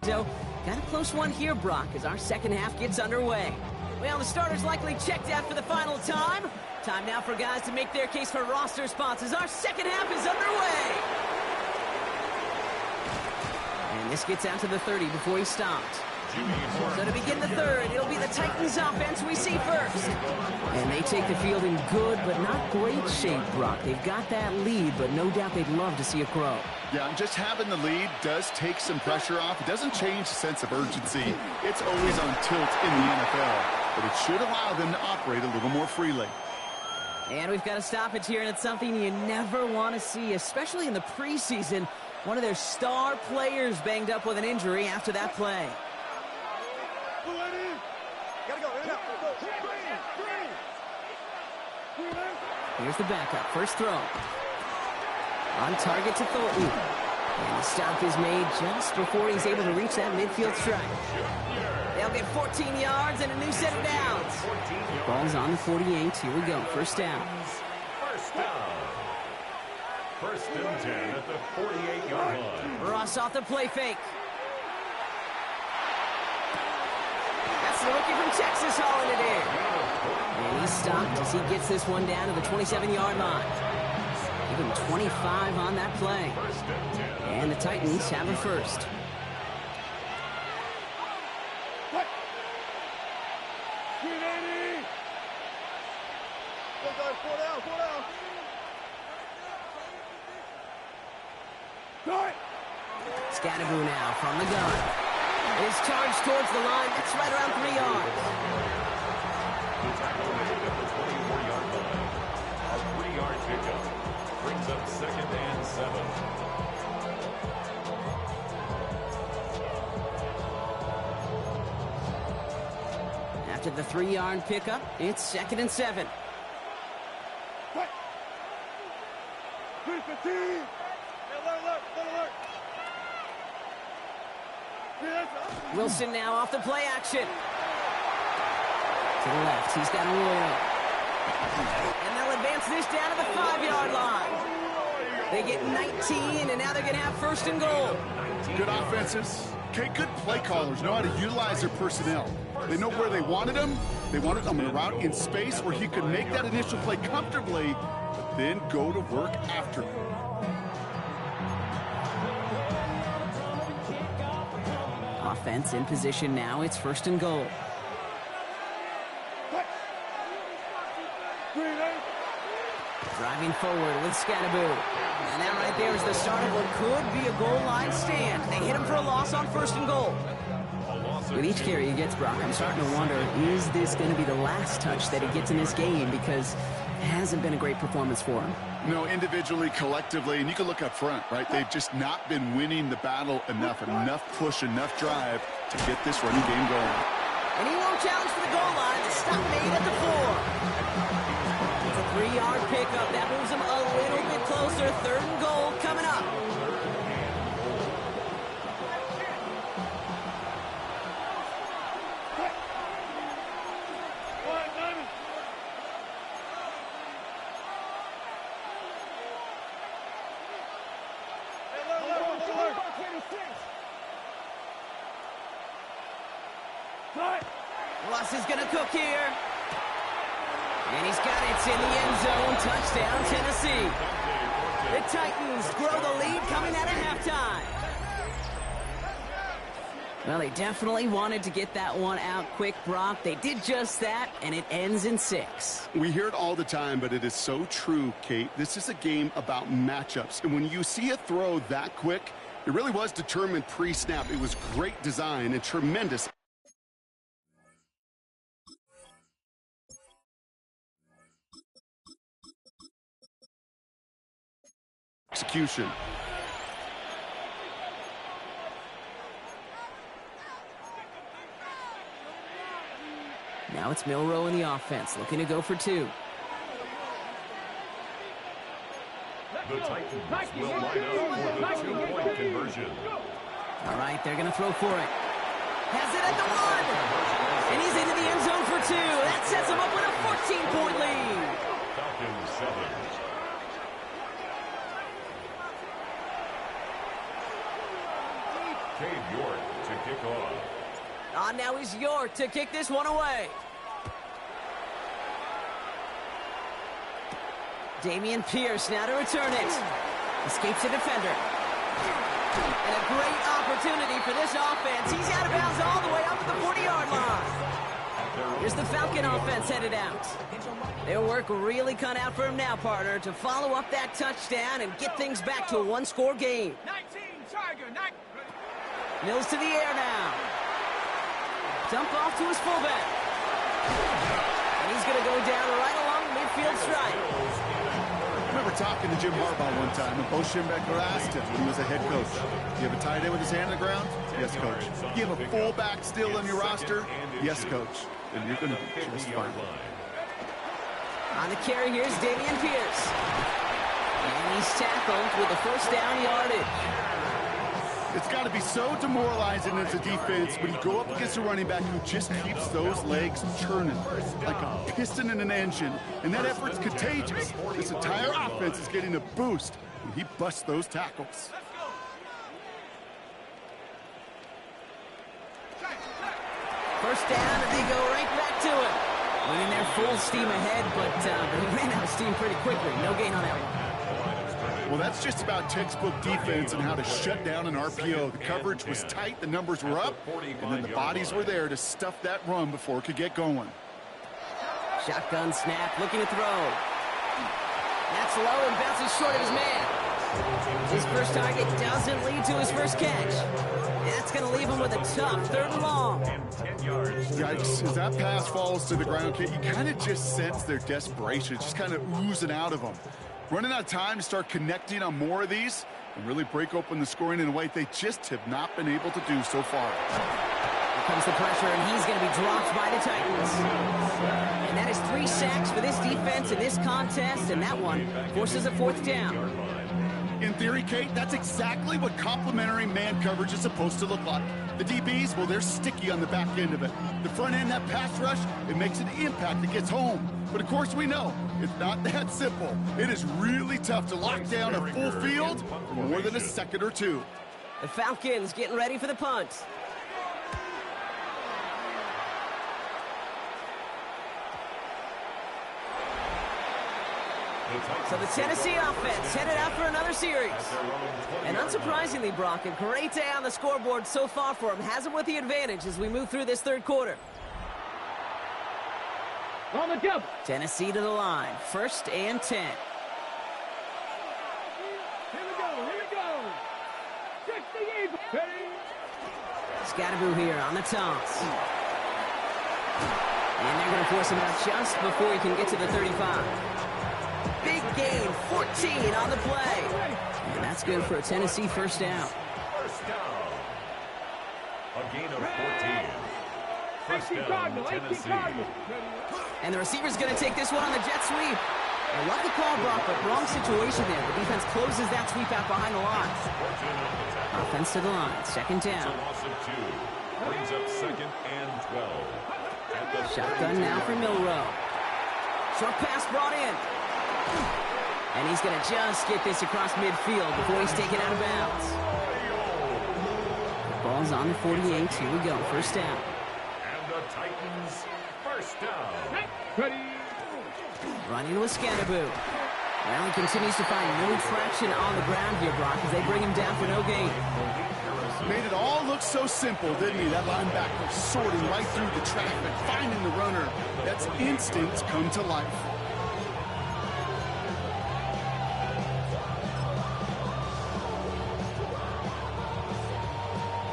So, got a close one here, Brock, as our second half gets underway. Well, the starters likely checked out for the final time. Time now for guys to make their case for roster spots as our second half is underway. And this gets out to the 30 before he stopped. So to begin the third, it'll be the Titans offense we see first. And they take the field in good but not great shape, Brock. They've got that lead, but no doubt they'd love to see it grow. Yeah, just having the lead does take some pressure off. It doesn't change the sense of urgency. It's always on tilt in the NFL, but it should allow them to operate a little more freely. And we've got a stoppage here, and it's something you never want to see, especially in the preseason. One of their star players banged up with an injury after that play. Here's the backup, first throw. On target to Thornton. And the stop is made just before he's able to reach that midfield strike. They'll get 14 yards and a new set of downs. Ball's on the 48. Here we go, first down. First down. First and 10 at the 48-yard line. Ross off the play fake. That's the rookie from Texas hauling it in. And he's stopped as he gets this one down to the 27-yard line. Give him 25 on that play. And the Titans have a first. Scatterboo now from the gun. His charge towards the line. That's right around 3 yards. The tackle made at the 24-yard line. A 3-yard pickup brings up 2nd and 7. After the 3-yard pickup, it's 2nd and 7. Wilson now off the play action. To the left, he's got Arroyo. And they'll advance this down to the 5-yard line. They get 19, and now they're going to have first and goal. Good offenses. Okay, good play callers know how to utilize their personnel. They know where they wanted him. They wanted him on a route in space where he could make that initial play comfortably, but then go to work after. Offense in position now. It's first and goal. Driving forward with Scatterboo. And that right there is the start of what could be a goal line stand. They hit him for a loss on first and goal. With each carry he gets, Brock, I'm starting to wonder, is this going to be the last touch that he gets in this game? Because it hasn't been a great performance for him. No, individually, collectively, and you can look up front, right? They've just not been winning the battle enough push, enough drive to get this running game going. And he won't challenge for the goal line. The stop made at the 4. It's a 3-yard pickup. That moves him a little bit closer. Third and goal coming up. Russ is going to cook here. And he's got it. It's in the end zone. Touchdown, Tennessee. The Titans grow the lead coming out of halftime. Well, they definitely wanted to get that one out quick, Brock. They did just that, and it ends in 6. We hear it all the time, but it is so true, Kate. This is a game about matchups. And when you see a throw that quick, it really was determined pre-snap. It was great design and tremendous execution. Now it's Milroe in the offense, looking to go for 2. The Titans will line up for the 2-point conversion. All right, they're going to throw for it. Has it at the 1. And he's into the end zone for 2. That sets him up with a 14-point lead. Falcons 7. Cade York to kickoff. Now he's York to kick this one away. Damian Pierce now to return it. Escapes the defender. And a great opportunity for this offense. He's out of bounds all the way up to the 40-yard line. Here's the Falcon offense headed out. Their work really cut out for him now, partner, to follow up that touchdown and get things back to a one-score game. 19, Tiger, 19. Mills to the air now. Dump off to his fullback. And he's going to go down right along the midfield stripe. I remember talking to Jim Harbaugh one time, and Bo Schembechler asked him when he was a head coach, do you have a tight end with his hand on the ground? Yes, coach. Do you have a fullback still on your roster? Yes, coach. Then you're going to be just fine. On the carry, here's Damian Pierce. And he's tackled with a first down yardage. It's got to be so demoralizing as a defense when you go up against a running back who just keeps those legs churning like a piston in an engine. And that effort's contagious. This entire offense is getting a boost when he busts those tackles. First down, and they go right back to it. Went in there full steam ahead, but he ran out of steam pretty quickly. No gain on that one. Well, that's just about textbook defense and how to shut down an RPO. The coverage was tight, the numbers were up, and then the bodies were there to stuff that run before it could get going. Shotgun snap, looking to throw. That's low and bounces short of his man. His first target doesn't lead to his first catch. That's going to leave him with a tough third and long. Yikes, as that pass falls to the ground, Kate, you kind of just sense their desperation. It's just kind of oozing out of them. Running out of time to start connecting on more of these and really break open the scoring in a way they just have not been able to do so far. Here comes the pressure, and he's going to be dropped by the Titans. And that is 3 sacks for this defense in this contest, and that one forces a fourth down. In theory, Kate, that's exactly what complementary man coverage is supposed to look like. The DBs, well, they're sticky on the back end of it. The front end, that pass rush, it makes an impact that gets home. But of course we know, it's not that simple. It is really tough to lock down a full field for more than a second or two. The Falcons getting ready for the punt. So the Tennessee offense headed out for another series. And unsurprisingly, Brock, a great day on the scoreboard so far for him. Has him with the advantage as we move through this third quarter. On the jump. Tennessee to the line. 1st and 10. Here we go. 68. Ready. Scatterboo here on the toss. And they're going to force him out just before he can get to the 35. Big gain, 14 on the play. And that's good for a Tennessee first down. First down. A gain of 14. First down, Tennessee. And the receiver's going to take this one on the jet sweep. I love the call, Brock, but wrong situation there. The defense closes that sweep out behind the lines. Offense to the line, 2nd down. Loss of 2. Brings up 2nd and 12. Shotgun now for Milrow. Short pass brought in. And he's going to just get this across midfield before he's taken out of bounds. Ball's on the 48. Here we go. First down. And the Titans, first down. Ready. Running with Scatterboo. Well, he continues to find no traction on the ground here, Brock, as they bring him down for no gain. Made it all look so simple, didn't he? That linebacker sorting right through the traffic, finding the runner. That's instinct come to life.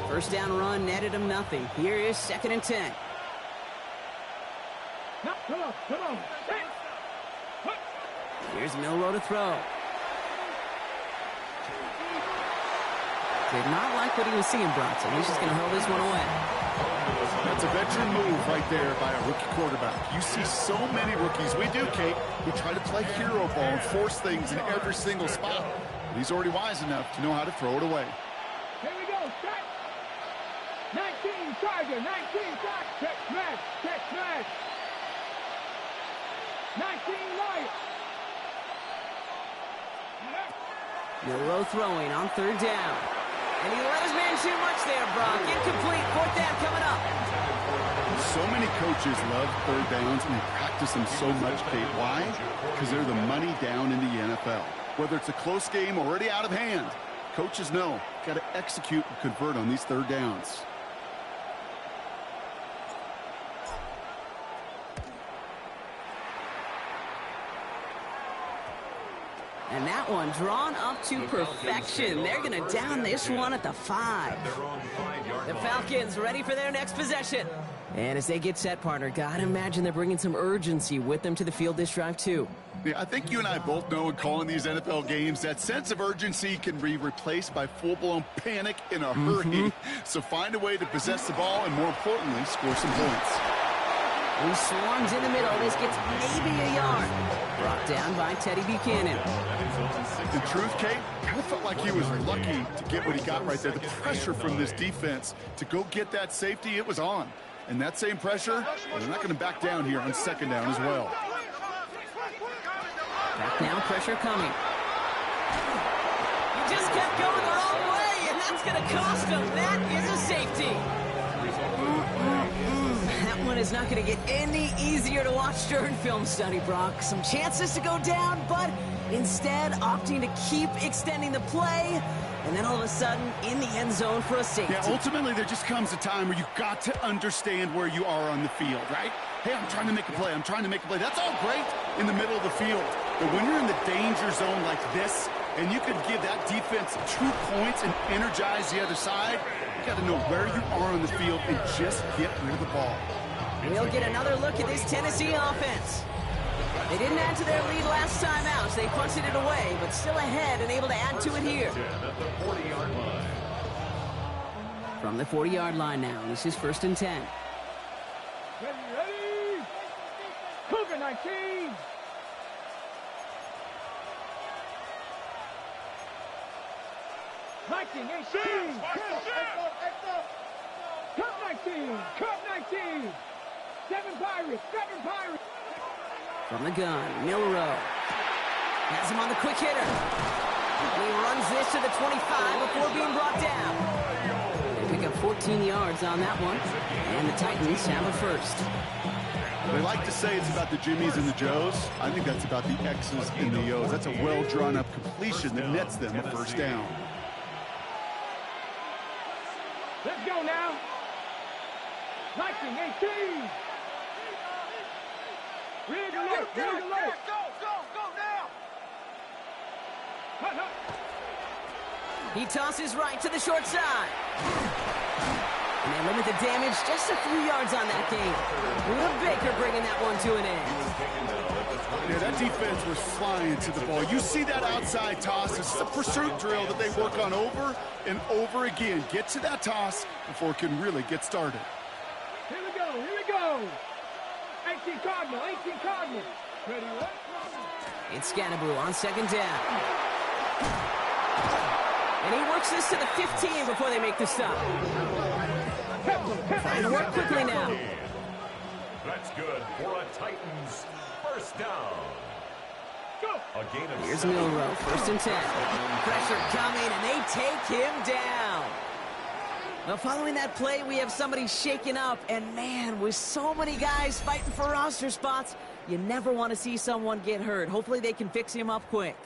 First down run netted him nothing. Here is 2nd and 10. No, come on. Here's Milrow to throw. Did not like what he was seeing, Brock, so he's just going to hold this one away. That's a veteran move right there by a rookie quarterback. You see so many rookies, we do, Kate, who try to play hero ball and force things in every single spot. But he's already wise enough to know how to throw it away. Here we go. Set. 19 Tiger. 19 back. Check smash. 19 Lion. Milrow throwing on 3rd down. And he let his man too much there, Brock. Incomplete. Fourth down coming up. So many coaches love third downs and they practice them so much, Kate. Why? Because they're the money down in the NFL. Whether it's a close game already out of hand, coaches know got to execute and convert on these third downs. And that one drawn up to perfection. They're going to down this one at the 5. The Falcons ready for their next possession. And as they get set, partner, gotta imagine they're bringing some urgency with them to the field this drive, too. Yeah, I think you and I both know in calling these NFL games that sense of urgency can be replaced by full-blown panic in a hurry. So find a way to possess the ball and, more importantly, score some points. He swarms in the middle. This gets maybe a yard. Brought down by Teddy Buchanan. In truth, Kate, I felt like he was lucky to get what he got right there. The pressure from this defense to go get that safety, it was on. And that same pressure, well, they're not going to back down here on second down as well. Back now, pressure coming. He just kept going the wrong way, and that's going to cost him. That is a safety. That one is not going to get any easier to watch during film study, Brock. Some chances to go down, but instead opting to keep extending the play. And then all of a sudden, in the end zone for a safety. Yeah, ultimately, there just comes a time where you've got to understand where you are on the field, right? Hey, I'm trying to make a play. I'm trying to make a play. That's all great in the middle of the field. But when you're in the danger zone like this, and you could give that defense 2 points and energize the other side, you got to know where you are on the field and just get rid of the ball. We'll get another look at this Tennessee offense. They didn't add to their lead last time out, so they punted it away, but still ahead and able to add to it here. From the 40-yard line now, this is 1st and 10. Ready? Cougar 19. Cup 19. Cup 19. 7 Pirates. 7 Pirates. From the gun, Milrow. Has him on the quick hitter. And he runs this to the 25 before being brought down. They pick up 14 yards on that one. And the Titans have a first. They like to say it's about the Jimmies and the Joes. I think that's about the X's and the O's. That's a well-drawn-up completion that nets them a first down. Let's go now. 19-18. Ready to look. Ready to look. Go now. Hut. He tosses right to the short side. And they limit the damage just a few yards on that game. Will Baker bringing that one to an end. Yeah, that defense was flying to the ball. You see that outside toss. It's a pursuit drill that they work on over and over again. Get to that toss before it can really get started. Here we go. Here we go. 18 Cardinal. 18 Cardinal. Ready, what? It's Scannaboo on second down. And he works this to the 15 before they make the stop. Trying to work quickly now. That's good for a Titans first down. Here's Milrow, 1st and 10. Pressure coming, and they take him down. Now, following that play, we have somebody shaken up, and man, with so many guys fighting for roster spots, you never want to see someone get hurt. Hopefully they can fix him up quick.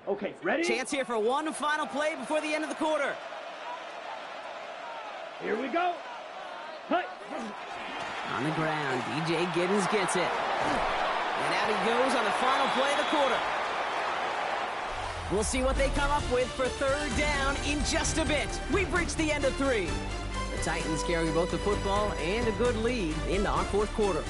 Okay, ready? Chance here for one final play before the end of the quarter. Here we go. Hey. On the ground, DJ Giddens gets it. And out he goes on the final play of the quarter. We'll see what they come up with for third down in just a bit. We've reached the end of 3. The Titans carry both the football and a good lead into our fourth quarter.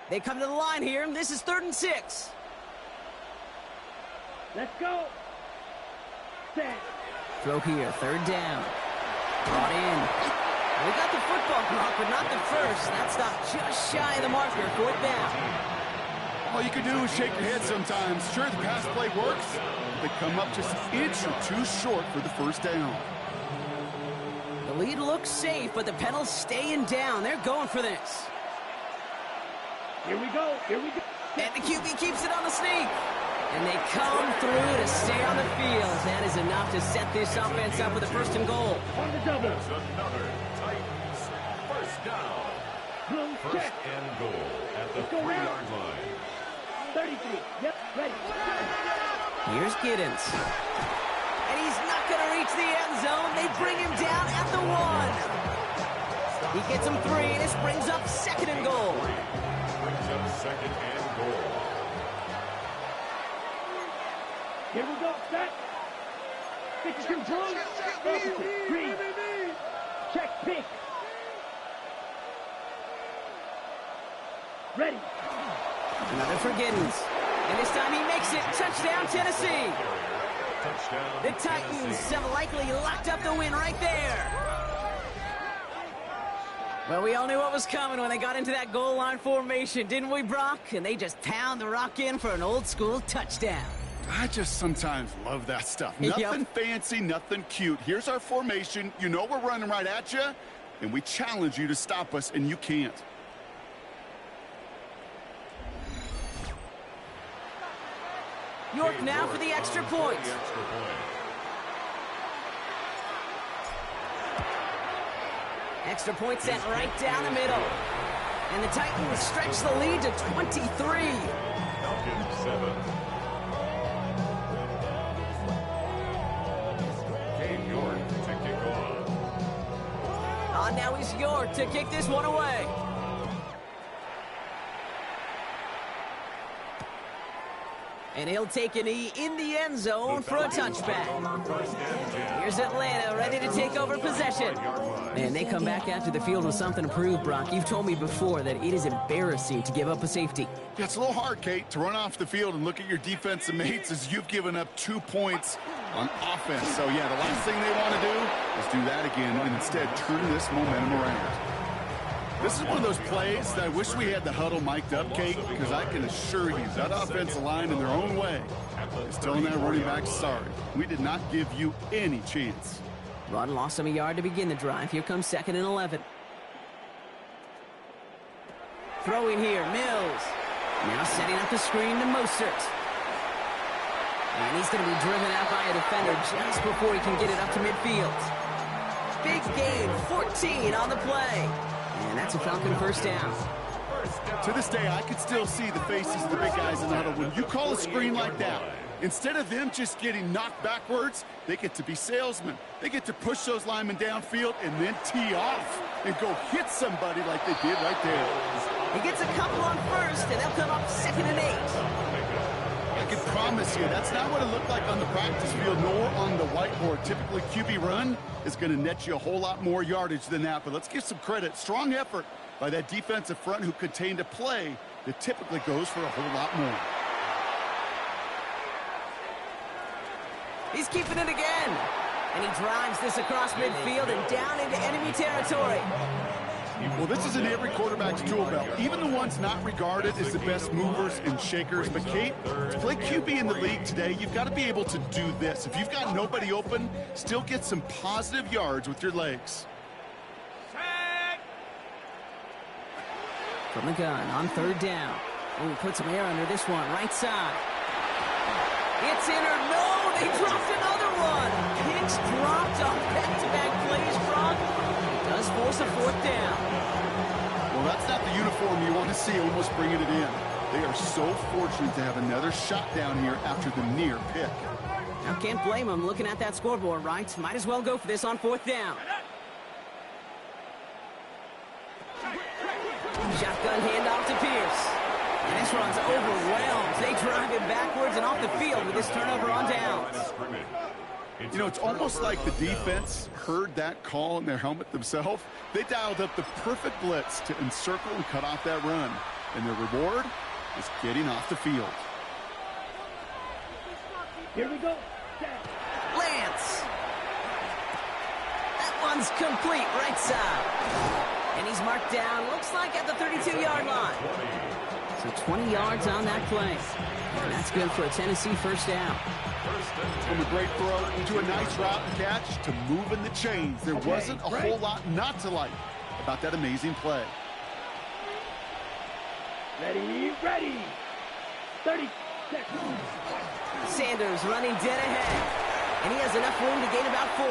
They come to the line here, and this is 3rd and 6. Let's go. Set. Throw here, 3rd down. Brought in. We got the football block, but not the first. That stopped just shy of the marker, 4th down. All you can do is shake your head sometimes. Sure, the pass play works, but they come up just an inch or two short for the 1st down. The lead looks safe, but the pedals staying down. They're going for this. Here we go. Here we go. And the QB keeps it on the sneak. And they come through to stay on the field. That is enough to set this offense up with a 1st and goal. On the double. There's another Titans 1st down. Blue 1st check. and goal at the 3-yard line. 33. Yep, ready. Here's Giddens. And he's not going to reach the end zone. They bring him down at the 1. He gets him 3, and this brings up 2nd and goal. Brings up 2nd and goal. Here we go. Set. Fix control. Opposite. Green. Check pick. Ready. Another for Giddens. And this time he makes it. Touchdown, Tennessee. Touchdown. The Titans have likely locked up the win right there. Well, we all knew what was coming when they got into that goal line formation, didn't we, Brock? And they just pound the rock in for an old-school touchdown. I just sometimes love that stuff. Nothing fancy, nothing cute. Here's our formation. You know we're running right at you, and we challenge you to stop us, and you can't. York now for the extra point. Extra point set right down the middle. And the Titans stretch the lead to 23. Falcons 7. Cade York to kick off. Now it's York to kick this one away. And he'll take a knee in the end zone for a touchback. Here's Atlanta ready to take over possession. And they come back after the field with something to prove, Brock. You've told me before that it is embarrassing to give up a safety. Yeah, it's a little hard, Kate, to run off the field and look at your defensive mates as you've given up 2 points on offense. So, yeah, the last thing they want to do is do that again and instead turn this momentum around. This is one of those plays that I wish we had the huddle mic'd up, Kate, because I can assure you that offensive line in their own way is telling that running back, sorry, we did not give you any chance. Run lost him a yard to begin the drive. Here comes 2nd and 11. Throwing here, Mills. Now setting up the screen to Mostert. And he's going to be driven out by a defender just before he can get it up to midfield. Big gain, 14 on the play. And that's a Falcon 1st down. To this day, I can still see the faces of the big guys in the huddle. When you call a screen like that, instead of them just getting knocked backwards, they get to be salesmen. They get to push those linemen downfield and then tee off and go hit somebody like they did right there. He gets a couple on 1st, and they'll come up 2nd and 8. I can promise you, that's not what it looked like on the practice field nor on the whiteboard. Typically, QB run is going to net you a whole lot more yardage than that. But let's give some credit. Strong effort by that defensive front who contained a play that typically goes for a whole lot more. He's keeping it again. And he drives this across midfield and down into enemy territory. Well, this is in every quarterback's tool belt, even the ones not regarded as the best movers and shakers. But, Kate, to play QB in the league today, you've got to be able to do this. If you've got nobody open, still get some positive yards with your legs. From the gun on third down. Oh, put some air under this one, right side. It's in or no, they dropped another one. Picks dropped on back-to-back plays, Brock. It does force a fourth down. Well, that's not the uniform you want to see almost bringing it in. They are so fortunate to have another shot down here after the near pick. Now, can't blame them looking at that scoreboard, right? Might as well go for this on fourth down. Shotgun handoff to Pierce. And this runs overwhelmed. They drive him backwards and off the field with this turnover on downs. You know, it's almost like the defense heard that call in their helmet themselves. They dialed up the perfect blitz to encircle and cut off that run. And their reward is getting off the field. Here we go. Lance. That one's complete, right side. And he's marked down, looks like at the 32-yard line. So 20 yards on that play. And that's good for a Tennessee first down. From a great throw to a nice route and catch to moving the chains. There wasn't a whole lot not to like about that amazing play. Ready. 30 seconds. Sanders running dead ahead. And he has enough room to gain about 4.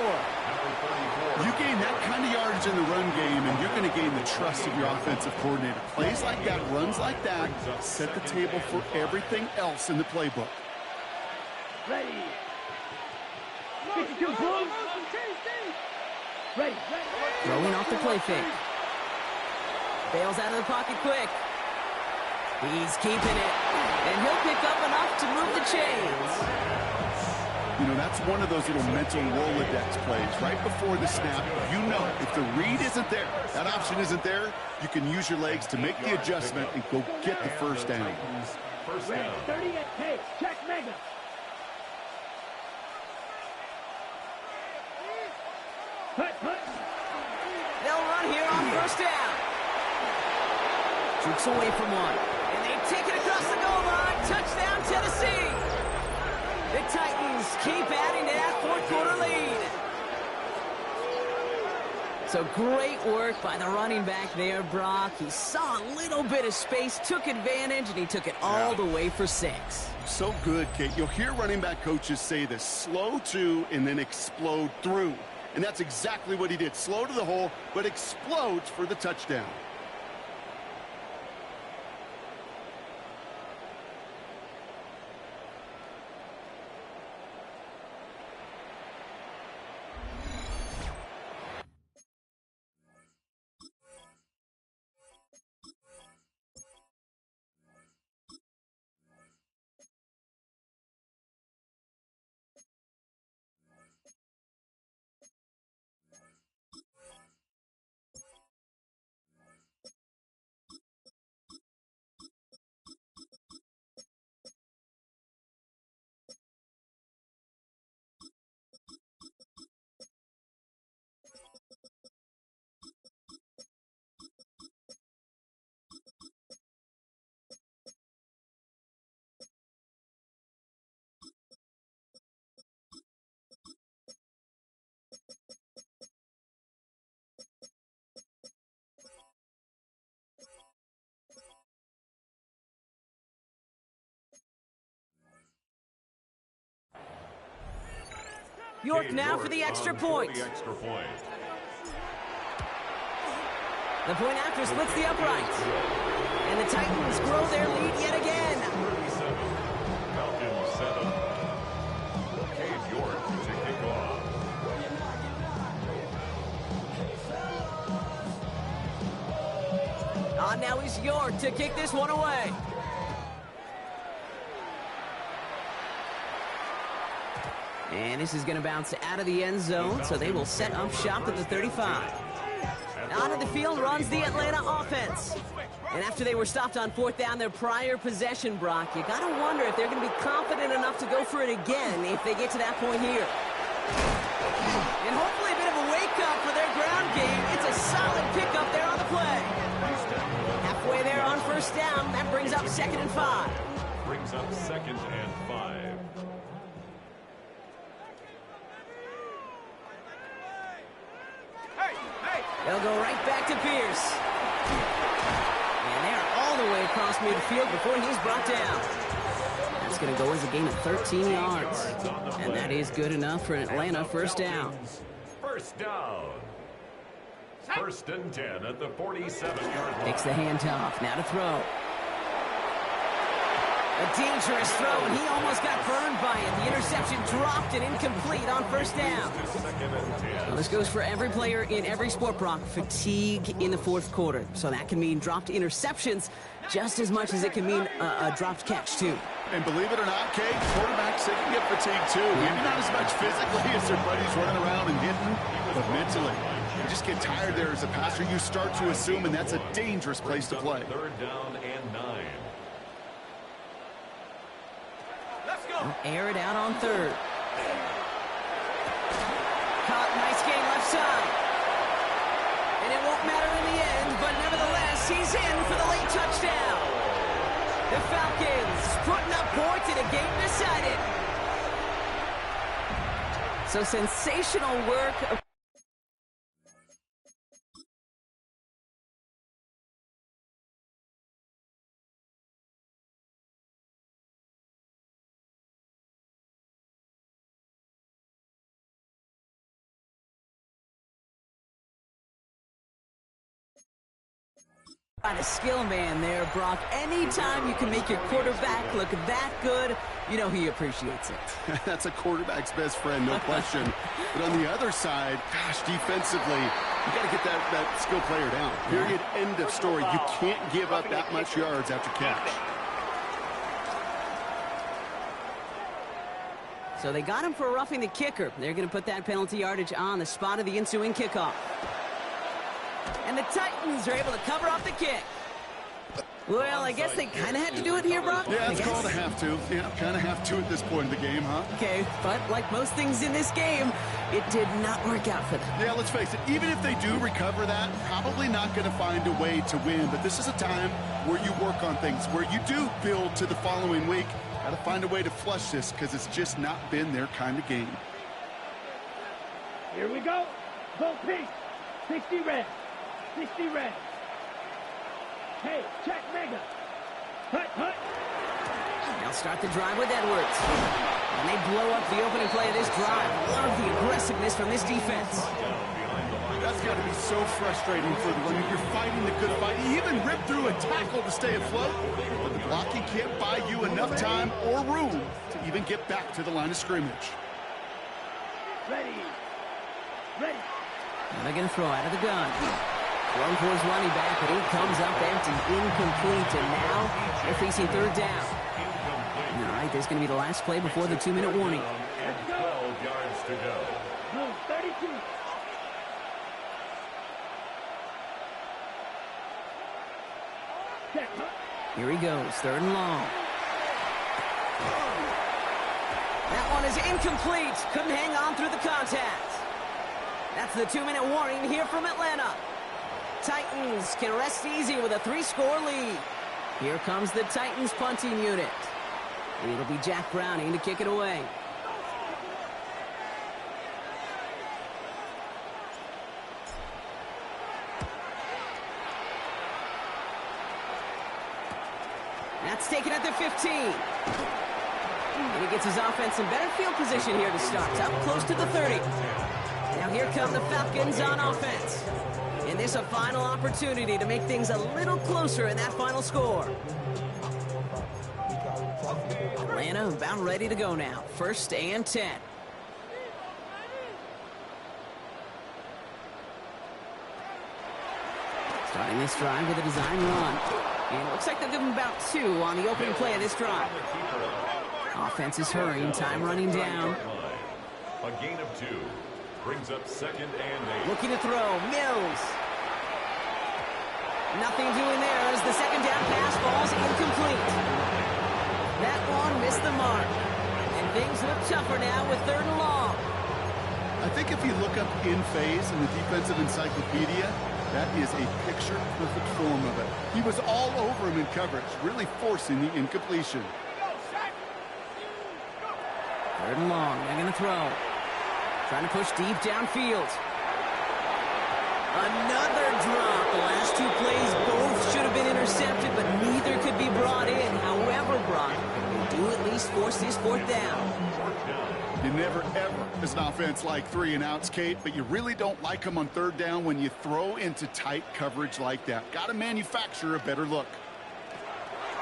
You gain that kind of yardage in the run game, and you're going to gain the trust of your offensive coordinator. Plays like that, runs like that, set the table for everything else in the playbook. Ready. 52 moves. Ready. Throwing off the play fake. Bails out of the pocket quick. He's keeping it. And he'll pick up enough to move the chains. You know, that's one of those little mental Rolodex plays. Right before the snap, you know if the read isn't there, that option isn't there, you can use your legs to make the adjustment and go get the first down. Ready. 38 pace. Check mega. They'll run here on first down. Jukes away from one. And they take it across the goal line. Touchdown, Tennessee. The Titans keep adding to that fourth-quarter lead. So great work by the running back there, Brock. He saw a little bit of space, took advantage, and he took it all the way for 6. So good, Kate. You'll hear running back coaches say this, slow to and then explode through. And that's exactly what he did. Slow to the hole, but explodes for the touchdown. York now for the extra point. The point after splits the uprights. And the Titans grow their lead yet again. 37, Falcons 7. Cade York to kick off. On now is York to kick this one away. And this is going to bounce out of the end zone, so they will set up shop at the 35. Onto the field runs the Atlanta offense. And after they were stopped on fourth down their prior possession, Brock, you got to wonder if they're going to be confident enough to go for it again if they get to that point here. And hopefully a bit of a wake-up for their ground game. It's a solid pickup there on the play. Halfway there on first down. That brings up 2nd and 5. Brings up 2nd and 5. They'll go right back to Pierce. And they're all the way across midfield before he's brought down. That's going to go as a gain of 13 yards. And that is good enough for an Atlanta first down. First down. 1st and 10 at the 47-yard line. Takes the handoff. Now to throw. A dangerous throw, and he almost got burned by it. The interception dropped and incomplete on first down. Well, this goes for every player in every sport, Brock. Fatigue in the 4th quarter. So that can mean dropped interceptions just as much as it can mean a dropped catch, too. And believe it or not, Kate, quarterbacks, they can get fatigued, too. Maybe not as much physically as their buddies running around and hitting, but mentally. You just get tired there as a passer. You start to assume, and that's a dangerous place to play. 3rd down and 9. Air it out on 3rd. Caught, nice gain left side. And it won't matter in the end, but nevertheless, he's in for the late touchdown. The Falcons putting up points in a game decided. So sensational work. A skill man there, Brock. Anytime you can make your quarterback look that good, you know he appreciates it. That's a quarterback's best friend, no question. But on the other side, gosh, defensively, you got to get that skill player down. Period. End of story. You can't give up that much yards after catch. So they got him for roughing the kicker. They're going to put that penalty yardage on the spot of the ensuing kickoff. And the Titans are able to cover up the kick. Well, I guess they kind of had to do it here, Brock. Yeah, it's called a have to. Yeah, kind of have to at this point in the game, huh? Okay, but like most things in this game, it did not work out for them. Yeah, let's face it. Even if they do recover that, probably not going to find a way to win. But this is a time where you work on things, where you do build to the following week. Got to find a way to flush this because it's just not been their kind of game. Here we go. Go pink. 60 red. 60 red. Hey, check mega. Hut, hut. They'll start the drive with Edwards. And they blow up the opening play of this drive. Love the aggressiveness from this defense. That's got to be so frustrating for the runner. You're fighting the good fight. You even rip through a tackle to stay afloat. But the blocking can't buy you enough time or room to even get back to the line of scrimmage. Ready. Ready. And they're going to throw out of the gun. Thrown for his running back, but he comes up empty, incomplete, and now they're facing 3rd down. All right, there's going to be the last play before the 2-minute warning. And 12 yards to go. Move 32. Check, huh? Here he goes, 3rd and long. That one is incomplete. Couldn't hang on through the contact. That's the 2-minute warning here from Atlanta. Titans can rest easy with a 3-score lead. Here comes the Titans punting unit. It'll be Jack Browning to kick it away. That's taken at the 15. And he gets his offense in better field position here to start. Up close to the 30. Now here come the Falcons on offense. And this a final opportunity to make things a little closer in that final score. Atlanta about ready to go now. 1st and 10. Starting this drive with a design run. And it looks like they'll give him about 2 on the opening play of this drive. Offense is hurrying, time running down. A gain of 2. Brings up 2nd and 8. Looking to throw, Mills. Nothing doing there as the 2nd down pass falls incomplete. That one missed the mark. And things look tougher now with 3rd and long. I think if you look up in phase in the defensive encyclopedia, That is a picture-perfect form of it. He was all over him in coverage, really forcing the incompletion. 3rd and long. They're going to throw. Trying to push deep downfield. Another drop. The last 2 plays both should have been intercepted, but neither could be brought in. However, Brock, they do at least force this 4th down. You never, ever, as an offense, like 3 and outs, Kate, but you really don't like them on 3rd down when you throw into tight coverage like that. Got to manufacture a better look.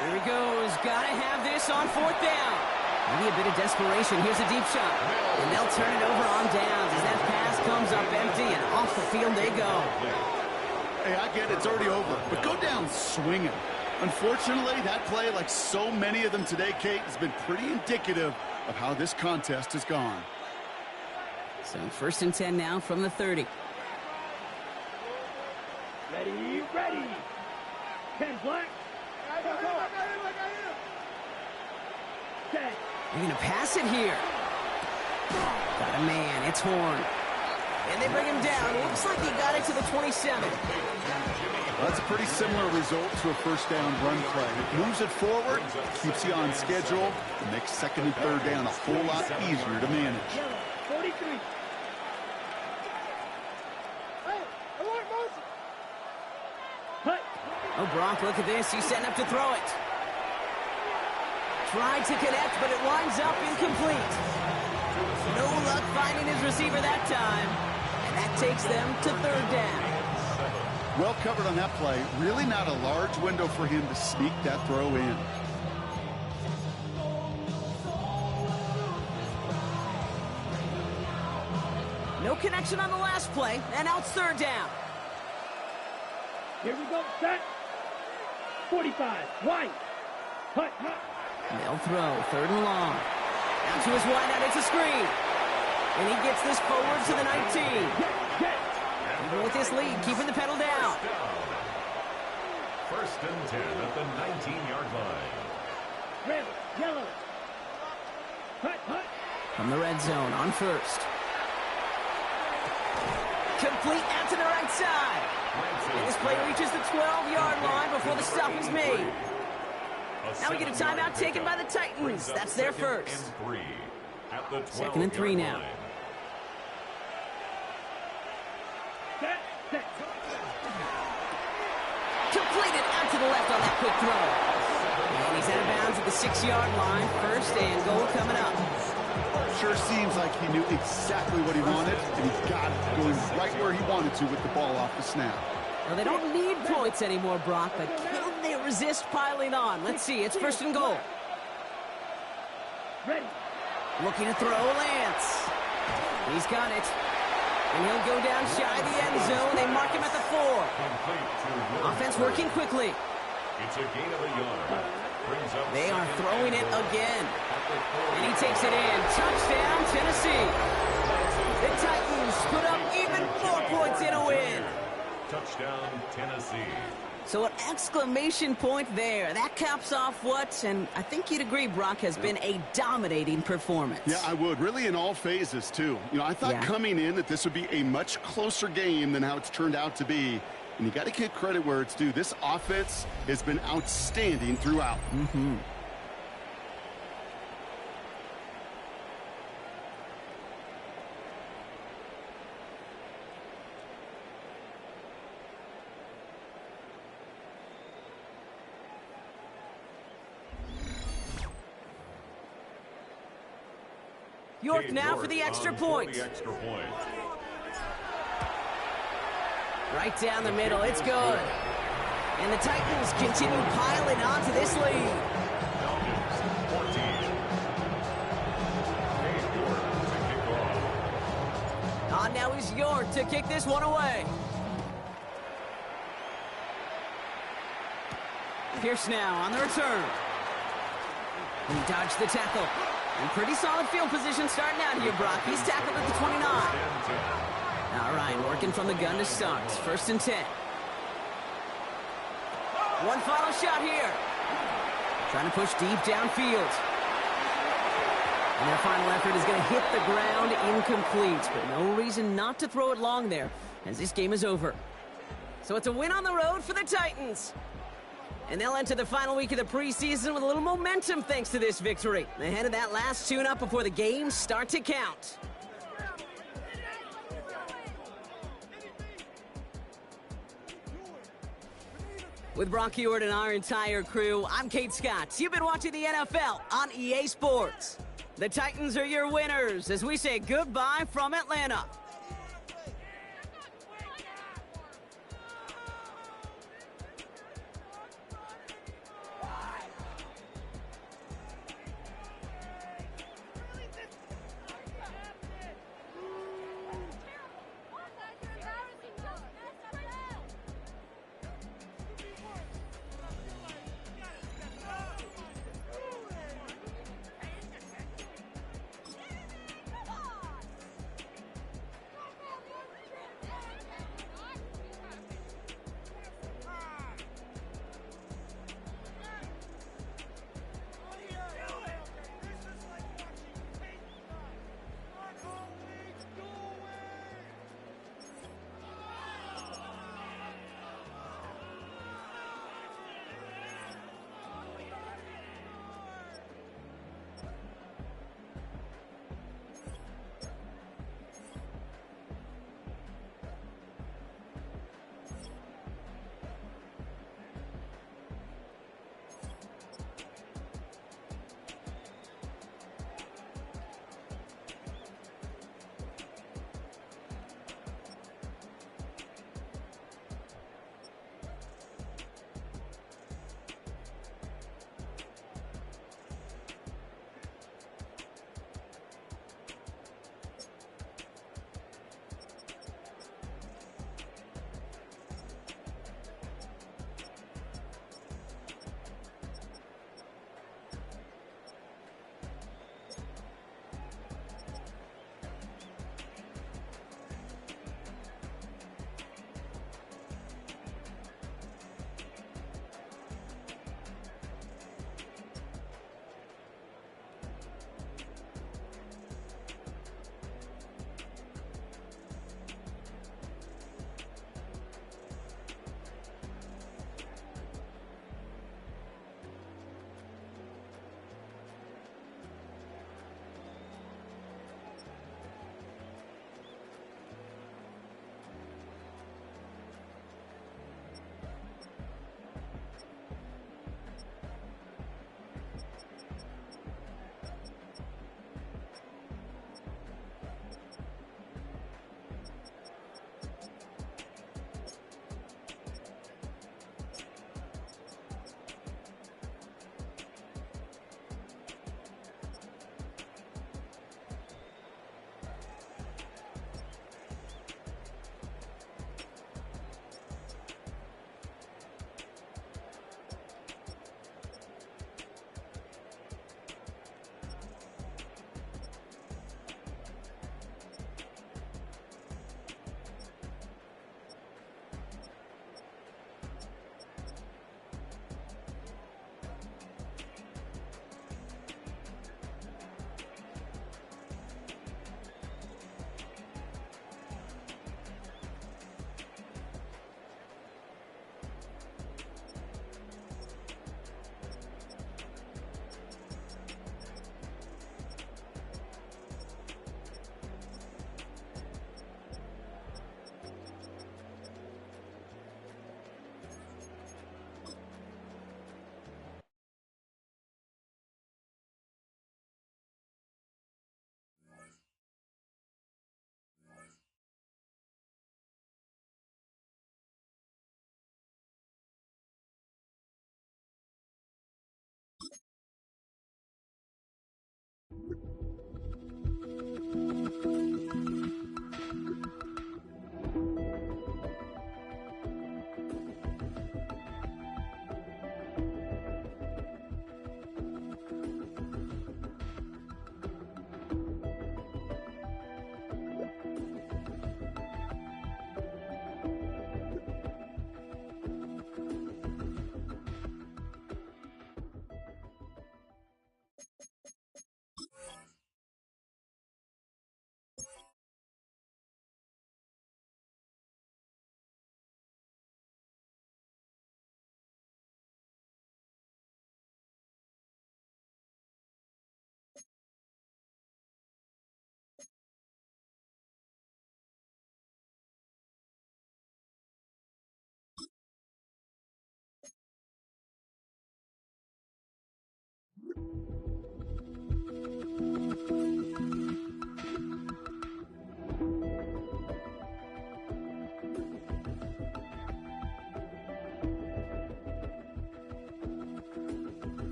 Here he goes. Got to have this on 4th down. Maybe a bit of desperation. Here's a deep shot. And they'll turn it over on downs as that pass comes up empty, and off the field they go. Hey, I get it. It's already over, but go down swinging. Unfortunately, that play, like so many of them today, Kate, has been pretty indicative of how this contest has gone. So 1st and 10 now from the 30. Ready, ready. 10 black. Set. They're going to pass it here. Got a man. It's Horn. And they bring him down. Looks like he got it to the 27. That's a pretty similar result to a 1st down run play. It moves it forward, keeps you on schedule, and makes 2nd and 3rd down a whole lot easier to manage. 43. Oh, Brock, look at this. He's setting up to throw it. Tried to connect, but it winds up incomplete. No luck finding his receiver that time. And that takes them to 3rd down. Well covered on that play. Really not a large window for him to sneak that throw in. No connection on the last play, and now it's 3rd down. Here we go, set. 45, White. Hut, hut. They'll throw, 3rd and long. Out to his wide out, it's a screen. And he gets this forward to the 19. Even with this lead, keeping the pedal down. 1st and 10 at the 19-yard line. Red, yellow. Hut, hut. From the red zone on 1st. Complete out to the right side. And this play reaches the 12-yard line before the stop is made. Now we get a timeout taken by the Titans. That's their 1st. 2nd and 3 now. Completed out to the left on that quick throw. And he's out of bounds at the 6-yard line. 1st and goal coming up. Sure seems like he knew exactly what he wanted, and he got it going right where he wanted to with the ball off the snap. Well, they don't need points anymore, Brock, but can they resist piling on? Let's see. It's 1st and goal. Ready. Looking to throw, Lance. He's got it. And he'll go down shy of the end zone. They mark him at the 4. Offense working quickly. It's a gain of a yard. They are throwing it again. And he takes it in. Touchdown, Tennessee. The Titans put up even more points in a win. Touchdown, Tennessee. So an exclamation point there. That caps off what, and I think you'd agree, Brock, has been a dominating performance. Yeah, I would. Really in all phases, too. You know, I thought coming in that this would be a much closer game than how it's turned out to be. And you got to give credit where it's due. This offense has been outstanding throughout. Mm-hmm. York now for the extra point. Right down the middle, it's good. And the Titans continue piling on to this lead. Falcons 14. York to kick off. On now is York to kick this one away. Pierce now on the return. He dodged the tackle. In pretty solid field position starting out here, Brock. He's tackled at the 29. All right, working from the gun to start. 1st and 10. One final shot here. Trying to push deep downfield. And their final effort is going to hit the ground incomplete. But no reason not to throw it long there, as this game is over. So it's a win on the road for the Titans. And they'll enter the final week of the preseason with a little momentum thanks to this victory. Ahead of that last tune-up before the games start to count. With Brock Ewart and our entire crew, I'm Kate Scott. You've been watching the NFL on EA Sports. The Titans are your winners as we say goodbye from Atlanta.